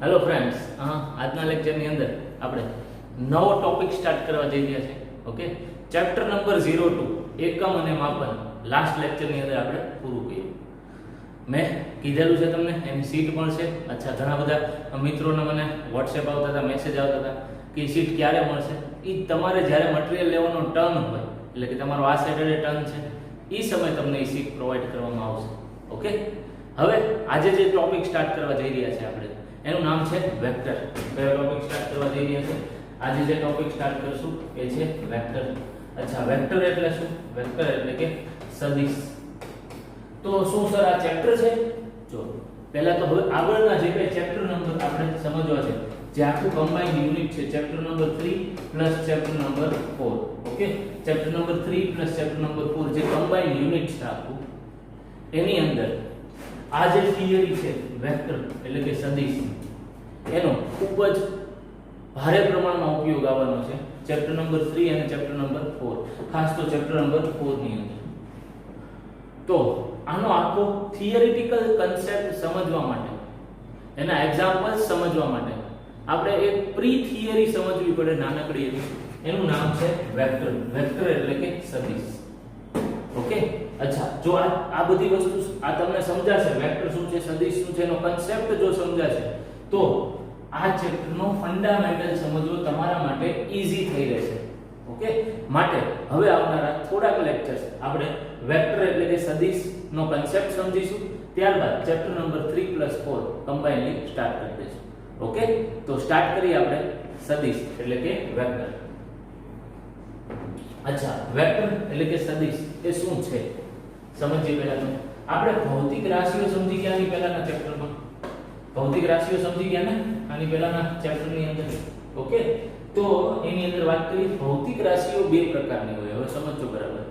Hello friends, આજના લેક્ચરની અંદર આપણે નવો ટોપિક સ્ટાર્ટ કરવા જઈ રહ્યા છે. ઓકે, ચેપ્ટર નંબર 02 એકમ અને માપન લાસ્ટ લેક્ચરની અંદર આપણે પૂરું કર્યું. મેં કીધેલું છે તમને એની સીટ મળશે. અચ્છા, ઘણા બધા મિત્રોને મને વોટ્સએપ આવતા હતા, મેસેજ આવતા હતા કે સીટ ક્યારે મળશે. એ તમારે જ્યારે મટીરિયલ લેવાનો ટર્ન હોય, એટલે કે તમારો આ સેટરડે ટર્ન છે, એ સમય તમને એ સીટ પ્રોવાઈડ કરવામાં આવશે. ઓકે, હવે આજે જે ટોપિક સ્ટાર્ટ કરવા જઈ રહ્યા છે આપણે, એનું નામ છે વેક્ટર. કયો ટોપિક સ્ટાર્ટ કરવા જઈ રહ્યા છે? આજે જે ટોપિક સ્ટાર્ટ કરશું એ છે વેક્ટર. અચ્છા, વેક્ટર એટલે શું? વેક્ટર એટલે કે સદિશ. તો શું સર આ ચેપ્ટર છે? જો પહેલા તો હવે આગળના જે કઈ ચેપ્ટર નંબર આપણે સમજવા છે, જે આખું કમ્બાઈન્ડ યુનિટ છે, chapter number 3 plus chapter number 4. Okay, chapter number 3 plus chapter number 4 જે કમ્બાઈન્ડ યુનિટ છે આખું, એની અંદર આ જે થિયરી છે વેક્ટર એટલે કે સદિશ, એનો ખૂબ જ ભારે પ્રમાણમાં ઉપયોગ આવવાનો છે ચેપ્ટર નંબર 3 અને ચેપ્ટર નંબર 4, ખાસ તો ચેપ્ટર નંબર 4 ની અંદર. તો આનો આખો થિયરિટિકલ કન્સેપ્ટ સમજવા માટે, એના એક્ઝામ્પલ્સ સમજવા માટે આપણે એક પ્રી થિયરી સમજવી પડે, નાનકડી એવી. એનું નામ છે વેક્ટર. વેક્ટર એટલે કે સદિશ. ઓકે, અચ્છા, જો આ બધી વસ્તુ આ તમને સમજાશે, વેક્ટર શું છે, સદિશ શું છે, એનો કન્સેપ્ટ જો સમજાશે, તો આ ચેપ્ટરનો ફંડામેન્ટલ સમજવો તમારા માટે ઈઝી થઈ રહેશે. ઓકે, માટે હવે આવનારા થોડાક લેક્ચર્સ આપણે વેક્ટર એટલે કે સદિશ નો કન્સેપ્ટ સમજીશું. ત્યારબાદ ચેપ્ટર નંબર 3+4 કમ્બાઇનલી સ્ટાર્ટ કરી દઈશું. ઓકે, તો સ્ટાર્ટ કરીએ આપણે સદિશ એટલે કે વેક્ટર. અચ્છા, વેક્ટર એટલે કે સદિશ એ શું છે સમજીએ. પહેલા તો આપણે ભૌતિક રાશિઓ સમજી ગયા આની પહેલાના ચેપ્ટરમાં. ભૌતિક રાશિઓ સમજી ગયા ને આની પહેલાના ચેપ્ટરની અંદર. ઓકે, તો એની અંદર વાત કરીએ. ભૌતિક રાશિઓ બે પ્રકારની હોય. હવે સમજો બરાબર.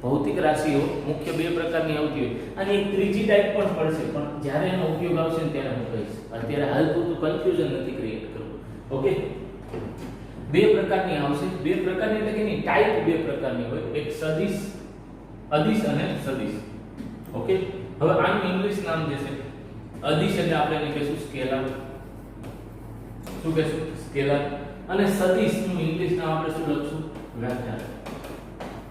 ભૌતિક રાશિઓ મુખ્ય બે પ્રકારની આવતી હોય, અને એક ત્રીજી ટાઈપ પણ પડશે, પણ જ્યારે એનો ઉપયોગ આવશે ને ત્યારે હું કહીશ. અત્યારે હાલ પૂરતું કન્ફ્યુઝન નથી ક્રિએટ કરવું. ઓકે, બે પ્રકારની આવશે. બે પ્રકારની એટલે કે એની ટાઈપ બે પ્રકારની હોય. એક સદિશ, અદિશ અને સદિશ. ઓકે, હવે આનું ઇંગ્લિશ નામ જે છે અદિશ એટલે આપણે એને કહીશું સ્કેલર. શું કહીશું? સ્કેલર. અને સદિશ નું ઇંગ્લિશ નામ આપણે શું લખશું? વેક્ટર.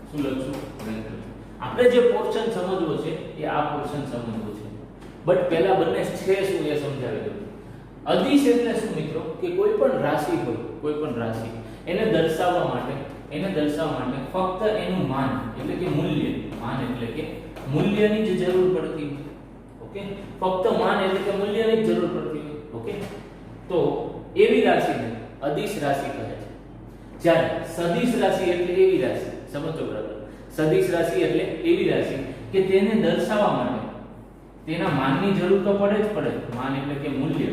શું લખશું? વેક્ટર. આપણે જે પોર્શન સમજવો છે એ આ પોર્શન સમજવો છે, બટ પહેલા બંને છે શું એ સમજાવી દઉં. અદિશ એટલે શું મિત્રો? કે કોઈ પણ રાશિ હોય, કોઈ પણ રાશિ, એને દર્શાવવા માટે ફક્ત એનું માન એટલે કે મૂલ્ય, માન એટલે કે મૂલ્યની જ જરૂર પડતી હોય. ઓકે, ફક્ત માન એટલે કે મૂલ્યની જ જરૂર પડતી હોય. ઓકે, તો એવી રાશિને અદિશ રાશિ કહે છે. જ્યારે સદિશ રાશિ એટલે એવી રાશિ, સમજો બરાબર. સદિશ રાશિ એટલે એવી રાશિ કે તેને દર્શાવવા માટે તેના માનની જરૂર તો પડે જ પડે. માન એટલે કે મૂલ્ય,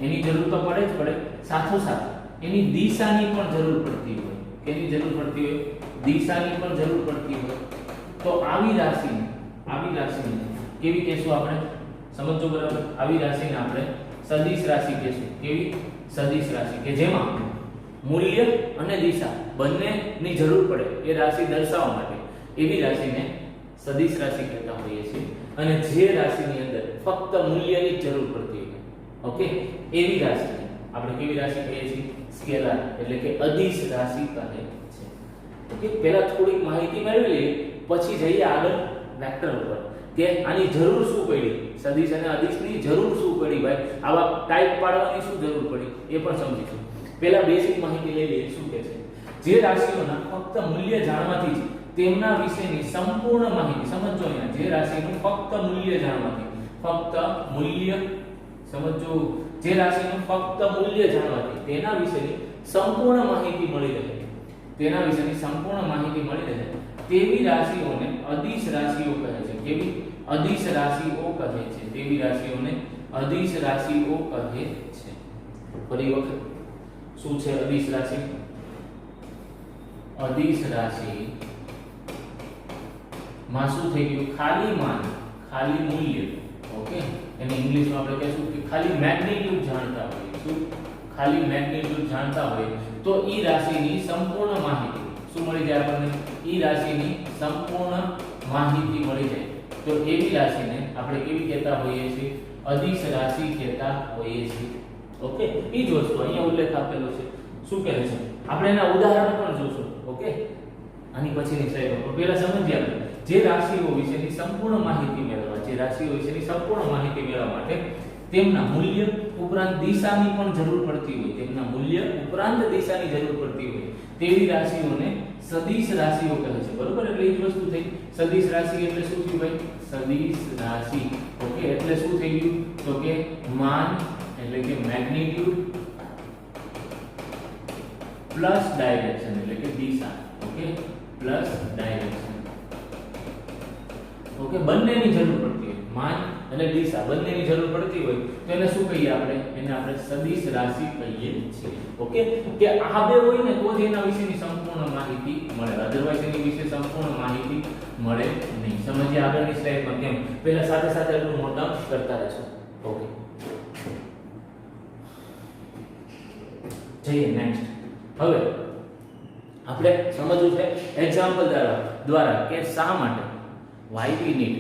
એની જરૂર તો પડે જ પડે. સાથોસાથ એની દિશાની પણ જરૂર પડતી હોય. કેની જરૂર પડતી હોય? દિશાની પણ જરૂર પડતી હોય. તો આવી રાશિને કેવી કહેશું આપણે? સમજો બરાબર. આવી રાશિને આપણે સદિશ રાશિ કહેશું. કેવી? સદિશ રાશિ કે જેમાં મૂલ્ય અને દિશા બંનેની જરૂર પડે એ રાશિ દર્શાવવા માટે, એવી રાશિને સદિશ રાશિ કહેતા હોઈએ છીએ. અને જે રાશિની અંદર ફક્ત મૂલ્યની જ જરૂર પડતી હોય, ઓકે, એવી રાશિને આપણે કેવી રાશિ કહીએ છીએ? સ્કેલર એટલે કે અદિશ રાશિ કહે છે. ઓકે, પહેલા થોડીક માહિતી મેળવી લઈએ, પછી જઈએ આગળ વેક્ટર ઉપર કે આની જરૂર શું પડી, સદિશ અને અદિશની જરૂર શું પડી, ભાઈ આવા ટાઈપ પાડવાની શું જરૂર પડી એ પણ સમજીશું. પહેલા બેસિક માહિતી લઈ લઈએ. શું કહે છે? જે રાશિઓના ફક્ત મૂલ્ય જાણવાથી જ તેમના વિશેની સંપૂર્ણ માહિતી, સમજો અહીંયા, જે રાશિનું ફક્ત મૂલ્ય જાણવાથી, ફક્ત મૂલ્ય, સમજો, જે રાશિનું ફક્ત મૂલ્ય જાણવાથી તેના વિશેની સંપૂર્ણ માહિતી મળી રહે, તેના વિશેની સંપૂર્ણ માહિતી મળી રહે તેવી રાશિઓને અદિશ રાશિઓ કહે છે. કેવી? અદિશ રાશિઓ કહે છે. તેવી રાશિઓને અદિશ રાશિઓ કહે છે. ફરી વખત, શું છે અદિશ રાશિ? અદિશ રાશિ માં શું થઈ ગયું? ખાલી માન, ખાલી મૂલ્ય. ઓકે, એને ઇંગ્લિશમાં આપણે કહીશું કે ખાલી મેગ્નીટ્યુડ જાણતા હોય. શું? ખાલી મેગ્નીટ્યુડ જાણતા હોય તો ઈ રાશિની સંપૂર્ણ માહિતી શું મળી જાય આપણને? ઈ રાશિની સંપૂર્ણ માહિતી મળી જાય. તો એવી રાશિને આપણે કેવી કહેતા હોઈએ છીએ? અદિશ રાશિ કહેતા હોઈએ છીએ. ઓકે, ઈ જ વસ્તુ અહીંયા ઉલ્લેખ આપેલો છે. શું કહે છે? આપણે એના ઉદાહરણ પણ જોશું. ઓકે, આની પછીની સ્લાઇડમાં પહેલા સમજીએ આપણે જે રાશિઓ વિશેની સંપૂર્ણ માહિતી મેળવવા, જે રાશિઓ વિશેની સંપૂર્ણ માહિતી મેળવવા માટે તેમના મૂલ્ય ઉપરાંત દિશાની પણ જરૂર પડતી હોય, તેમના મૂલ્ય ઉપરાંત દિશાની જરૂર પડતી હોય તેવી રાશિઓને સદિશ રાશિઓ કહે છે. બરોબર, એટલે એ જ વસ્તુ થઈ. સદિશ રાશિ એટલે શું થયું ભાઈ? સદિશ રાશિ. ઓકે, એટલે શું થઈ ગયું? તો કે માન એટલે કે મેગ્નીટ્યુડ પ્લસ ડાયરેક્શન એટલે કે દિશા. Okay, plus direction. ઓકે, બંનેની જરૂર પડતી હોય, માન અને દિશા બંનેની જરૂર પડતી હોય તો એને શું કહીએ આપણે? એને આપણે સદિશ રાશિ કહીએ છીએ. ઓકે, કે આ બે હોય ને તો જ એના વિશેની સંપૂર્ણ માહિતી મળે, અધરવાઇઝ એની વિશે સંપૂર્ણ માહિતી મળે નહીં. સમજીએ આગળની સ્લાઇડમાં કેમ. પહેલા સાથે સાથે એટલું નોટ ડાઉન કરતા રહેશું. ઓકે, જઈએ નેક્સ્ટ. હવે આપણે સમજવું છે એક્ઝામ્પલ દ્વારા કે શા માટે why we need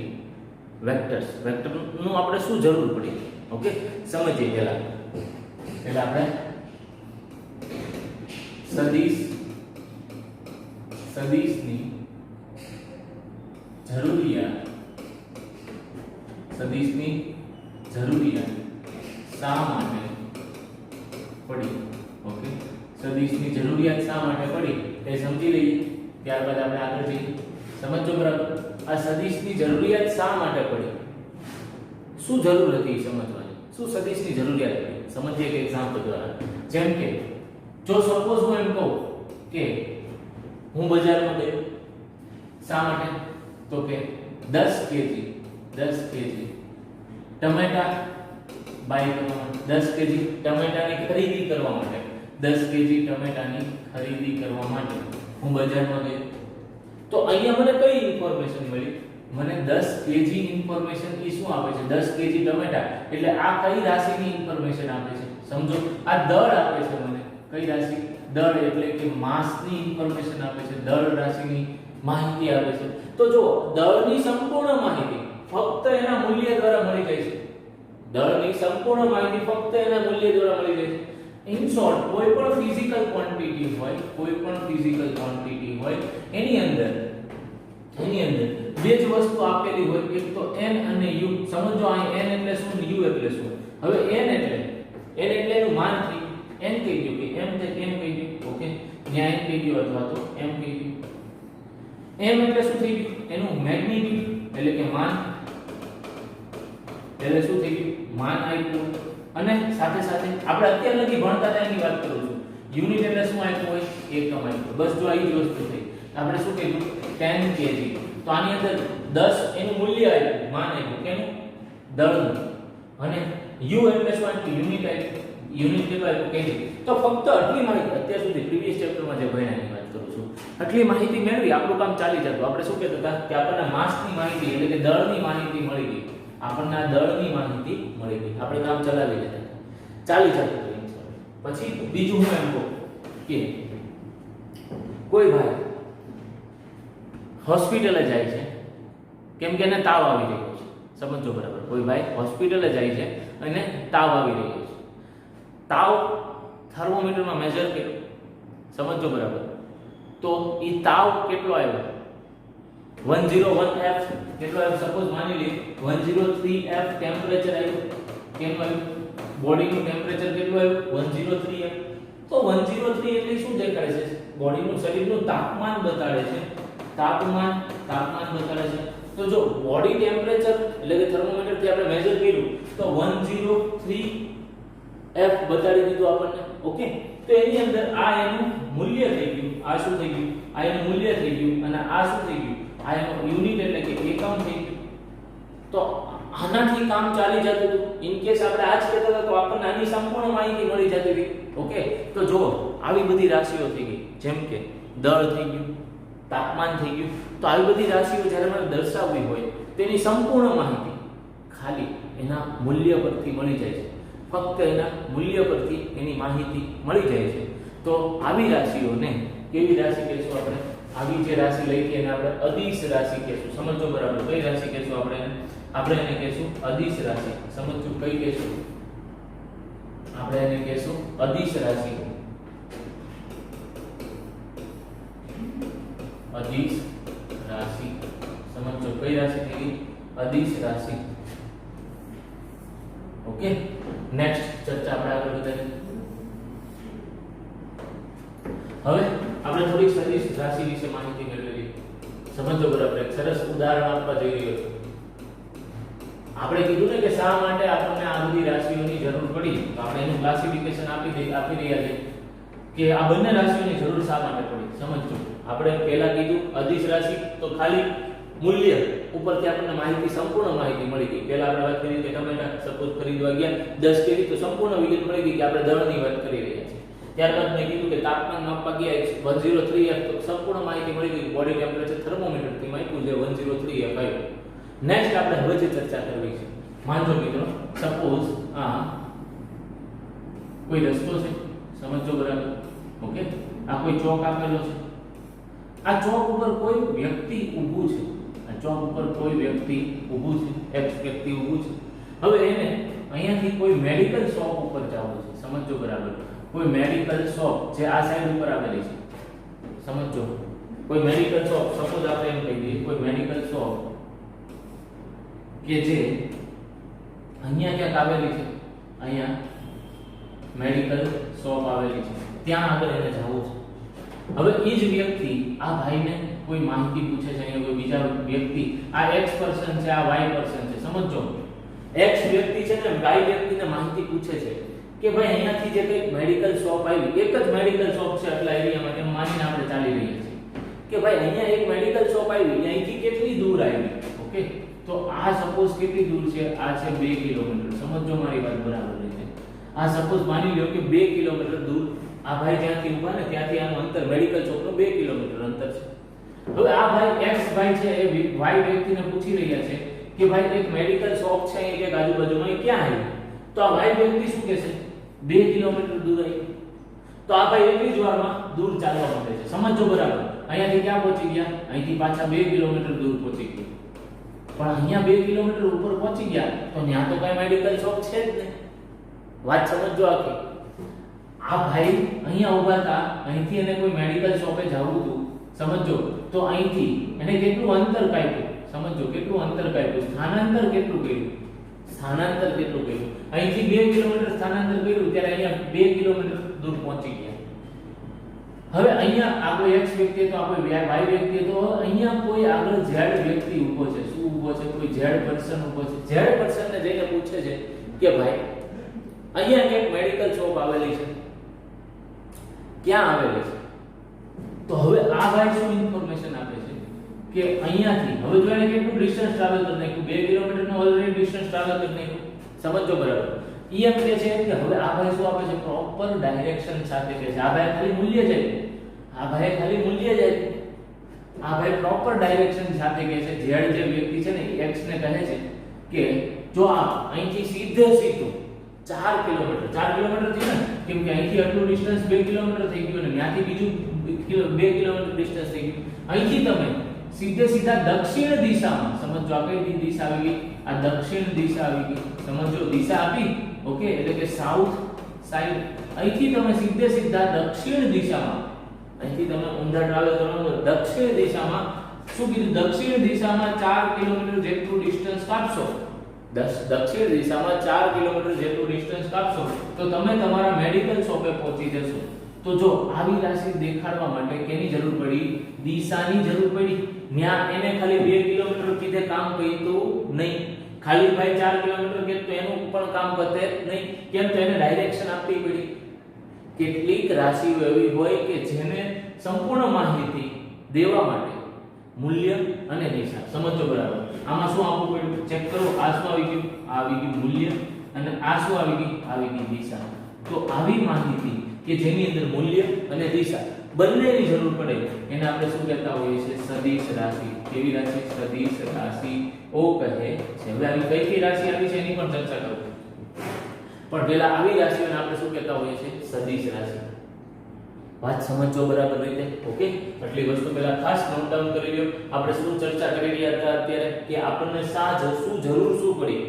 વેક્ટર્સ, વેક્ટરનું આપણે શું જરૂર પડી. ઓકે, સમજીએ. પહેલા આપણે સદિશની જરૂરિયાત શા માટે પડી. ઓકે, સદિશની જરૂરિયાત શા માટે પડી એ સમજી લઈએ, ત્યારબાદ આપણે આગળ જઈએ. સમજો બરાબર? આ સદિશની જરૂરિયાત શા માટે પડી, શું જરૂર હતી સમજવાની, શું સદિશની જરૂરિયાત પડી, સમજીએ એક એક્ઝામ્પલ દ્વારા. જેમ કે જો સપોઝ હું એમ કહું કે હું બજારમાં ગયો, શા માટે? તો કે 10 કેજી ટમેટા બાય કરવા માટે, 10 કેજી ટમેટાની ખરીદી કરવા માટે, 10 કેજી ટમેટાની ખરીદી કરવા માટે હું બજારમાં ગયો. તો અહીંયા મને કઈ ઇન્ફોર્મેશન મળી? મને 10 કેજી ઇન્ફોર્મેશન એ શું આપે છે? 10 કેજી ટમેટા એટલે આ કઈ રાશિની ઇન્ફોર્મેશન આપે છે? સમજો, આ દળ આપે છે મને. કઈ રાશિ? દળ એટલે કે માસની ઇન્ફોર્મેશન આપે છે, દળ રાશિની માહિતી આપે છે. તો જો દળની સંપૂર્ણ માહિતી ફક્ત એના મૂલ્ય દ્વારા મળી જાય છે. દળની સંપૂર્ણ માહિતી ફક્ત એના મૂલ્ય દ્વારા મળી જાય છે. ઇન શોર્ટ, કોઈ પણ ફિઝિકલ ક્વોન્ટિટી હોય એની અંદર બે જ વસ્તુ આપેલી હોય, એક તો n અને u. સમજો અહીં n એટલે શું, u એટલે શું? હવે n એટલે એનું માન થઈ n કહી દો કે m તે n કહી દો. ઓકે, ત્યાં n કહી દો અથવા તો m કહી દો. m એટલે શું થઈ ગયું? એનું મેગ્નીટ્યુડ એટલે કે માન. એટલે શું થઈ ગયું? માન આપ્યું. અને સાથે સાથે આપણે અત્યાર લગી ભણતા હતા એની વાત કરું છું. યુનિટ એટલે શું આપ્યું હોય? એકમ આપ્યું. બસ જો આ જ વસ્તુ થઈ. આપણે શું કીધું? 10 kg. તો આની અંદર 10 એનું મૂલ્ય આપ્યું, માન આપ્યું, કેનું? દળનું. અને u એટલે શું આપ્યું? યુનિટ આપ્યું. યુનિટ કેટલું આપ્યું? kg. તો ફક્ત આટલી માહિતી અત્યાર સુધી પ્રીવિયસ ચેપ્ટરમાં જે ભણ્યાની વાત કરું છું, આટલી માહિતી મેળવી આપણું કામ ચાલી જતું. આપણે શું કહેતા હતા કે આપણને માસની માહિતી એટલે કે દળની માહિતી મળી ગઈ. આપણને આ દળની માહિતી મળી ગઈ, આપણે કામ ચલાવી લેતા, ચાલી જતું. પછી બીજું હું એમ કહું કે કોઈ ભાઈ હોસ્પિટલે જાય છે કેમ કે એને તાવ આવી રહ્યો છે. સમજો બરાબર? કોઈ ભાઈ હોસ્પિટલે જાય છે અને તાવ આવી રહ્યો છે. તાવ થર્મોમીટરમાં મેજર કર્યો. સમજો બરાબર? તો ઈ તાવ કેટલો આવ્યો? 101F કેટલો આવ્યો? સપોઝ માની લઈએ 103F ટેમ્પરેચર આવ્યું. કેમ આવ્યું? બોડીનું ટેમ્પરેચર કેટલું આવ્યું? 103F. તો 103 એટલે શું દેખાડે છે? બોડીનું શરીરનું તાપમાન બતાડે છે. તાપમાન બતાડે છે. તો જો બોડી ટેમ્પરેચર એટલે કે થર્મોમીટર થી આપણે મેજર કર્યું તો 103F બતાડી દીધું આપણને. ઓકે, તો એની અંદર આ એનું મૂલ્ય થઈ ગયું. આ શું થઈ ગયું? આ એનું મૂલ્ય થઈ ગયું. અને આ શું થઈ ગયું? આ એનું યુનિટ એટલે કે એકમ થઈ ગયું. તો આનાથી કામ ચાલી જતું હતું. ઇન કેસ આપણે આ જ કહેતા હતા તો આપણને આની સંપૂર્ણ માહિતી મળી જતી હતી. ઓકે, તો જો આવી બધી રાશિઓ થઈ ગઈ, જેમ કે દળ થઈ ગયું, તાપમાન થઈ ગયું. તો આવી બધી રાશિઓ જ્યારે મને દર્શાવવી હોય તેની સંપૂર્ણ માહિતી ખાલી એના મૂલ્ય પરથી મળી જાય છે. ફક્ત એના મૂલ્ય પરથી એની માહિતી મળી જાય છે. તો આવી રાશિઓને કેવી રાશિ કહેશું આપણે? આવી જે રાશિ લઈ કે એને આપણે અદિશ રાશિ કહેશું. સમજો બરાબર? કઈ રાશિ કહેશું આપણે એને કહેશું અદિશ રાશિ. સમજજો કઈ કહેશું? આપણે આપણે એને કહેશું અદિશ રાશિ. અદિશ રાશિ. સમજો કઈ રાશિ થઈ ગઈ? અદિશ રાશિ. ઓકે, નેક્સ્ટ ચર્ચા આપણે આગળ વધારીએ. હવે આપણે થોડી સદિશ રાશિ વિશે માહિતી મેળવી. સમજો બરાબર. એક સરસ ઉદાહરણ આપવા જઈ રહ્યો છું. આપણે કીધું ને કે શા માટે આપણને આ બધી રાશિઓની જરૂર પડી, તો આપણે એનું ક્લાસિફિકેશન આપી રહ્યા છે કે આ બંને રાશિઓની જરૂર શા માટે પડી. સમજો, આપણે પહેલા કીધું અદિશ રાશિ તો ખાલી મૂલ્ય ઉપરથી આપણને માહિતી, સંપૂર્ણ માહિતી મળી ગઈ. પહેલા આપણે વાત કરી કે ટમેટા સપોઝ ખરીદવા ગયા 10 કેવી, તો સંપૂર્ણ વિગત મળી ગઈ કે આપણે દળની વાત કરી રહ્યા છીએ. ત્યારબાદ મેં કીધું કે તાપમાન માપવા ગયા 103F, તો સંપૂર્ણ માહિતી મળી ગઈ. બોડી ટેમ્પરેચર થર્મોમીટર થી માપ્યું છે 103F આવ્યું. નેક્સ્ટ આપણે હવે જે ચર્ચા કરવી છે, માનજો મિત્રો સપોઝ આ કોઈ રસ્તો છે, સમજો બરાબર. ઓકે, આ કોઈ ચોક આપેલો છે. આ ચોક ઉપર કોઈ વ્યક્તિ ઊભું છે. આ ચોક ઉપર કોઈ વ્યક્તિ ઊભું છે, એક વ્યક્તિ ઊભું છે. હવે એને અહીંયાથી કોઈ મેડિકલ શોપ ઉપર જવું છે. સમજો બરાબર. કોઈ મેડિકલ શોપ જે આ સાઈડ ઉપર આવેલી છે. સમજો, કોઈ મેડિકલ શોપ, સપોઝ આપણે એમ કહી દઈએ કોઈ મેડિકલ શોપ કે જે અહીંયા ક્યાંક આવેલી છે. અહીંયા મેડિકલ શોપ આવેલી છે, ત્યાં આગળ એને જવું છે. હવે એ જ વ્યક્તિ આ ભાઈને કોઈ માહિતી પૂછે છે. અહીંયા કોઈ બીજા વ્યક્તિ, આ x પર્સન છે, આ y પર્સન છે. સમજો, x વ્યક્તિ છે ને y વ્યક્તિને માહિતી પૂછે છે કે ભાઈ અહીંયાથી જે કઈ મેડિકલ શોપ આવી, એક જ મેડિકલ શોપ છે આટલા એરિયામાં, એમ માનીને આપણે ચાલી રહ્યા છીએ કે ભાઈ અહીંયા એક મેડિકલ શોપ આવી, અહીંથી કેટલી દૂર આવી. ઓકે, તો આ સપોઝ કેટલી દૂર છે? આ છે 2 કિલોમીટર. સમજો મારી વાત બરાબર છે. આ સપોઝ માની લ્યો કે 2 કિલોમીટર દૂર આ ભાઈ જ્યાંથી ઊભા ને ત્યાંથી આનું અંતર મેડિકલ શોપનું 2 કિલોમીટર અંતર છે. હવે આ ભાઈ x ભાઈ છે એ y વ્યક્તિને પૂછી રહ્યા છે કે ભાઈ એક મેડિકલ શોપ છે એ કે આજુબાજુમાં ક્યાં આવી? તો આ y વ્યક્તિ શું કહેશે? 2 કિલોમીટર દૂર આવી. તો આ ભાઈ એટલી જ વારમાં દૂર ચાલવા માંડે છે. સમજો બરાબર. અહીંયાથી ક્યાં પહોંચી ગયા? અહીંથી પાછા 2 કિલોમીટર દૂર પહોંચી ગયા. પણ અહીંયા 2 કિલોમીટર ઉપર પહોંચી ગયા તો ત્યાં તો કઈ મેડિકલ શોપ છે જ નહીં. વાત સમજો આખી. આ ભાઈ અહીંયા ઊભા હતા, અહીંથી એને કોઈ મેડિકલ શોપે જવું હતું. સમજો, તો અહીંથી એને કેટલું અંતર કાપ્યું? સમજો, કેટલું અંતર કાપ્યું? સ્થાનાંતર કેટલું કર્યું? સ્થાનાંતર કેટલું કર્યું? અહીંથી 2 કિલોમીટર સ્થાનાંતર કર્યું ત્યારે અહીંયા 2 કિલોમીટર દૂર પહોંચી ગયા. હવે અહીંયા આ કોઈ x વ્યક્તિ તો આ કોઈ y વ્યક્તિ તો અહીંયા કોઈ આગળ z વ્યક્તિ ઊભો છે. શું ઊભો છે? કોઈ z પર્સન ઊભો છે. z પર્સનને જઈને પૂછે છે કે ભાઈ અહીંયા એક મેડિકલ શોપ આવેલી છે, ક્યાં આવેલી છે? તો હવે આ ભાઈ શું ઇન્ફોર્મેશન આપે છે કે અહીંયાથી, હવે જો એને કેટલું ડિસ્ટન્સ ટ્રાવેલ કરી નાખ્યું? 2 કિલોમીટરનો ઓલરેડી ડિસ્ટન્સ ટ્રાવેલ કરી નાખ્યું. સમજો બરાબર. એમ કે છે કે હવે આ ભાઈ શું આપે છે? પ્રોપર ડાયરેક્શન સાથે કહે છે. આ ભાઈ ખાલી મૂલ્ય જાય, આ ભાઈ ખાલી મૂલ્ય જાય. આ ભાઈ પ્રોપર ડાયરેક્શન સાથે કહે છે. જે વ્યક્તિ છે ને x ને કહે છે કે જો આ અહીંથી સીધે સીધું 4 કિલોમીટર થી ને, કેમ કે અહીંથી આટલું ડિસ્ટન્સ 2 કિલોમીટર થઈ ગયું અને ત્યાંથી બીજું 2 કિલોમીટર ડિસ્ટન્સ થઈ ગયું. અહીંથી તમે સીધે સીધા દક્ષિણ દિશામાં, સમજો આ કઈ દિશા આવી ગઈ? આ દક્ષિણ દિશા આવી ગઈ. સમજો, દિશા આપી. ઓકે, એટલે કે સાઉથ સાઈડ. અહીંથી તમે સીધે સીધા દક્ષિણ દિશામાં, અહીંથી તમે ઊંધા ટ્રાવેલ કરવાનું દક્ષિણ દિશામાં. શું કીધું? દક્ષિણ દિશામાં 4 કિલોમીટર જેટલું ડિસ્ટન્સ કાપશો. દક્ષિણ દિશામાં 4 કિલોમીટર જેટલું ડિસ્ટન્સ કાપશો તો તમે તમારા મેડિકલ શોપે પહોંચી જશો. તો જો આવી રાશિ દેખાડવા માટે કેની જરૂર પડી? દિશાની જરૂર પડી. ન્યા એને ખાલી 2 કિલોમીટર કીધે કામ કીધું નહીં. ખાલી ભાઈ 4 કિલોમીટર કે તો એનું પણ કામ પતે નહીં. કેમ? તો એને ડાયરેક્શન આપવી પડી. કેટલીક રાશિઓ એવી હોય કે જેને સંપૂર્ણ માહિતી દેવા માટે મૂલ્ય અને દિશા. સમજો બરાબર. આમાં શું આપવું પડ્યું? ચેક કરો. આ શું આવી ગયું? આ આવી ગયું મૂલ્ય અને આ શું આવી ગઈ? આવી ગઈ દિશા. તો આવી માહિતી કે જેની અંદર મૂલ્ય અને દિશા બંનેની જરૂર પડે એને આપણે શું કહેતા હોઈએ છીએ? સદિશ રાશિ. કેવી રાશિ? સદિશ રાશિ ઓ કહે છે. હવે આવી કઈ કઈ રાશિ આવી છે એની પણ ચર્ચા કરું, પણ પહેલા આવી રાશિઓને આપણે શું કહેતા હોઈએ છીએ? સદિશ રાશિ. વાત સમજો બરાબર રીતે. ઓકે, આટલી વસ્તુ પહેલા ખાસ નોટ ડાઉન કરી લ્યો. આપણે શું ચર્ચા કરી રહ્યા હતા અત્યારે કે આપણને શું જરૂર શું પડી?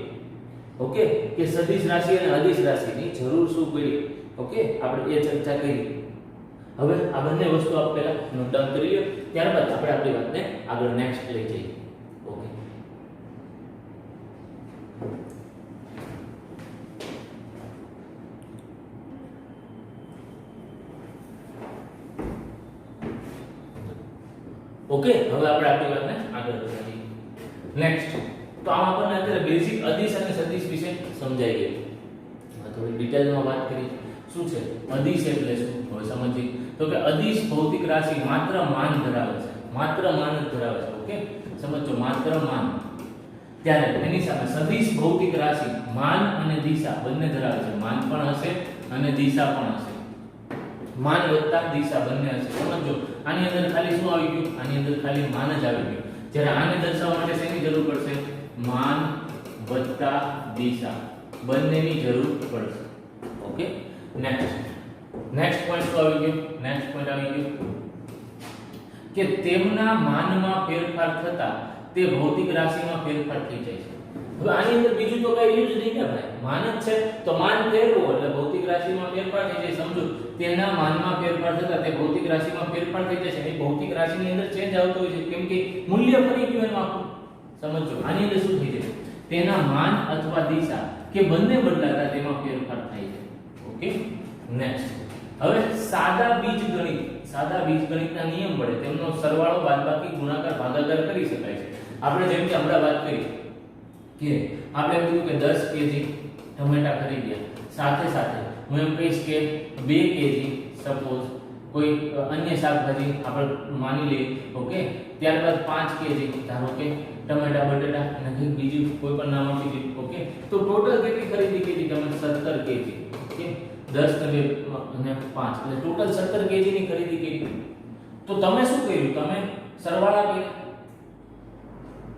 ઓકે, કે સદિશ રાશિ અને અદિશ રાશિની જરૂર શું પડી, ઓકે, આપણે એ ચર્ચા કરી. હવે આ બંને વસ્તુ આપ પહેલા નોટ ડાઉન કરી લો, ત્યારબાદ આપણે આપણી વાતને આગળ નેક્સ્ટ લઈ જઈએ. ઓકે, ઓકે, હવે આપણે આપણી વાતને આગળ વધારીએ. નેક્સ્ટ, તો આમ આપણને અત્યારે બેઝિક અદિશ અને સદિશ વિશે સમજાઈ ગયું. થોડી ડિટેલમાં વાત કરી. શું છે અદિશ એટલે શું, હવે સમજીએ. તો કે અદિશ ભૌતિક રાશિ માત્ર માન ધરાવે છે, માત્ર માન જ ધરાવે છે. ઓકે, સમજો, માત્ર માન. ત્યારે એની સામે સદિશ ભૌતિક રાશિ માન અને દિશા બંને ધરાવે છે. માન પણ હશે અને દિશા પણ હશે. માન વત્તા દિશા બંને હશે. સમજો, આની અંદર ખાલી શું આવી ગયું, આની અંદર ખાલી માન જ આવી ગયું. જ્યારે આને દર્શાવવા માટે શેની જરૂર પડશે, માન વત્તા દિશા બંનેની જરૂર પડશે. ઓકે, નેક્સ્ટ પોઈન્ટ શું આવી ગયું, નેક્સ્ટ પોઈન્ટ આવી ગયું કે તેમના માનમાં ફેરફાર થતા તે ભૌતિક રાશિમાં ફેરફાર થઈ જાય છે. હવે આની અંદર બીજું તો કઈ યુઝ નહીં ને ભાઈ, માન જ છે તો માન ફેરવો એટલે ભૌતિક રાશિમાં ફેરફાર થઈ જાય. સમજો, તેના માનમાં ફેરફાર થતા તે ભૌતિક રાશિમાં ફેરફાર થઈ જાય છે. એ ભૌતિક રાશિની અંદર ચેન્જ આવતો હોય છે, કેમ કે મૂલ્ય ફરી ગયું એનું આખું. સમજો, આની અંદર શું થઈ જાય, તેના માન અથવા દિશા કે બંને બદલાતા તેમાં ફેરફાર થાય છે. ઓકે, નેક્સ્ટ, હવે સાદા બીજગણિત, સાદા બીજગણિતના નિયમ વડે તેમનો સરવાળો બાદબાકી ગુણાકાર ભાગાકાર કરી શકાય છે. આપણે જેમ કે હમણાં વાત કરી કે આપણે એમ કીધું કે 10 કેજી ટમેટા ખરીદ્યા, સાથે સાથે હું એમ કહીશ કે 2 કેજી સપોઝ કોઈ અન્ય શાકભાજી આપણે માની લઈએ. ઓકે, ત્યારબાદ 5 કેજી ધારો કે ટમેટા બટેટા અને કંઈક બીજું કોઈ પણ નામ આપી દીધું. ઓકે, તો ટોટલ કેટલી ખરીદી કરી તમે, 17 કેજી. ઓકે, 10 અને 5 એટલે ટોટલ 17 કેજી ની ખરીદી કરી. તો તમે શું કર્યું, તમે સરવાળા કર્યા.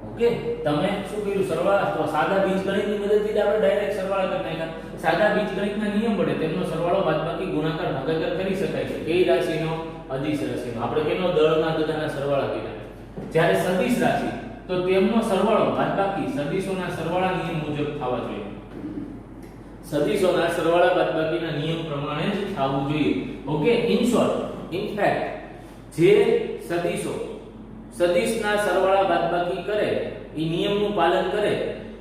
ઓકે, તમે શું કર્યું, સરવાળા. તો સાદા બીજગણિતની મદદથી આપણે ડાયરેક્ટ સરવાળા કરી નાખ્યા. સાદા બીજગણિતના નિયમ વડે તેમનો સરવાળો બાદબાકી ગુણાકાર ભાગાકાર કરી શકાય છે. કઈ રાશિનો, અદિશ રાશિનો. આપણે કેનો, દળના ગધાના સરવાળા કર્યા. જ્યારે સદિશ રાશિ તો તેમનો સરવાળો બાદબાકી સદિશોના સરવાળા નિયમ મુજબ થવા જોઈએ. સદિશોના સરવાળા બાદબાકીના નિયમ પ્રમાણે જ થવું જોઈએ. Okay, in short, in fact, જે સદિશો સદિશના સરવાળા બાદબાકી કરે, એ નિયમનું પાલન કરે,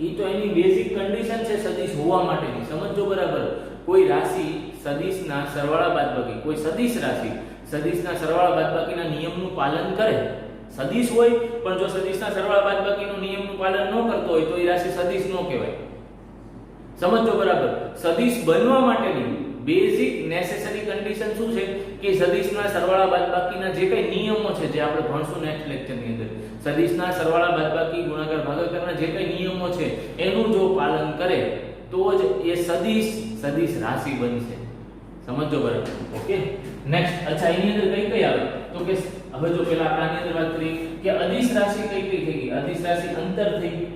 એ તો એની બેઝિક કન્ડિશન છે સદિશ હોવા માટેની. સમજો બરાબર. કોઈ રાશિ સદિશના સરવાળા બાદબાકી, કોઈ સદિશ રાશિ સદિશના સરવાળા બાદબાકીના નિયમનું પાલન કરે, સદિશ હોય પણ જો સદિશના સરવાળા બાદબાકીનો નિયમનું પાલન ન કરતો હોય તો એ રાશિ સદિશ ન કહેવાય. સમજો બરાબર. સદિશ બનવા માટેની બેઝિક નેસેસરી કન્ડિશન શું છે કે સદિશના સરવાળા બાદબાકીના જે કઈ નિયમો છે, જે આપણે ભણશું નેક્સ્ટ લેક્ચરની અંદર, સદિશના સરવાળા બાદબાકી ગુણાકાર ભાગાકારના જે કઈ નિયમો છે એનું જો પાલન કરે તો જ એ સદિશ રાશિ બનશે. સમજો બરાબર. Okay, next. અચ્છા, એની અંદર કઈ કઈ આવે તો કે હવે જો પેલા આપણે આની અંદર વાત કરી કે અદિશ રાશિ કઈ કઈ થઈ ગઈ. અદિશ રાશિ અંતર થઈ ગઈ,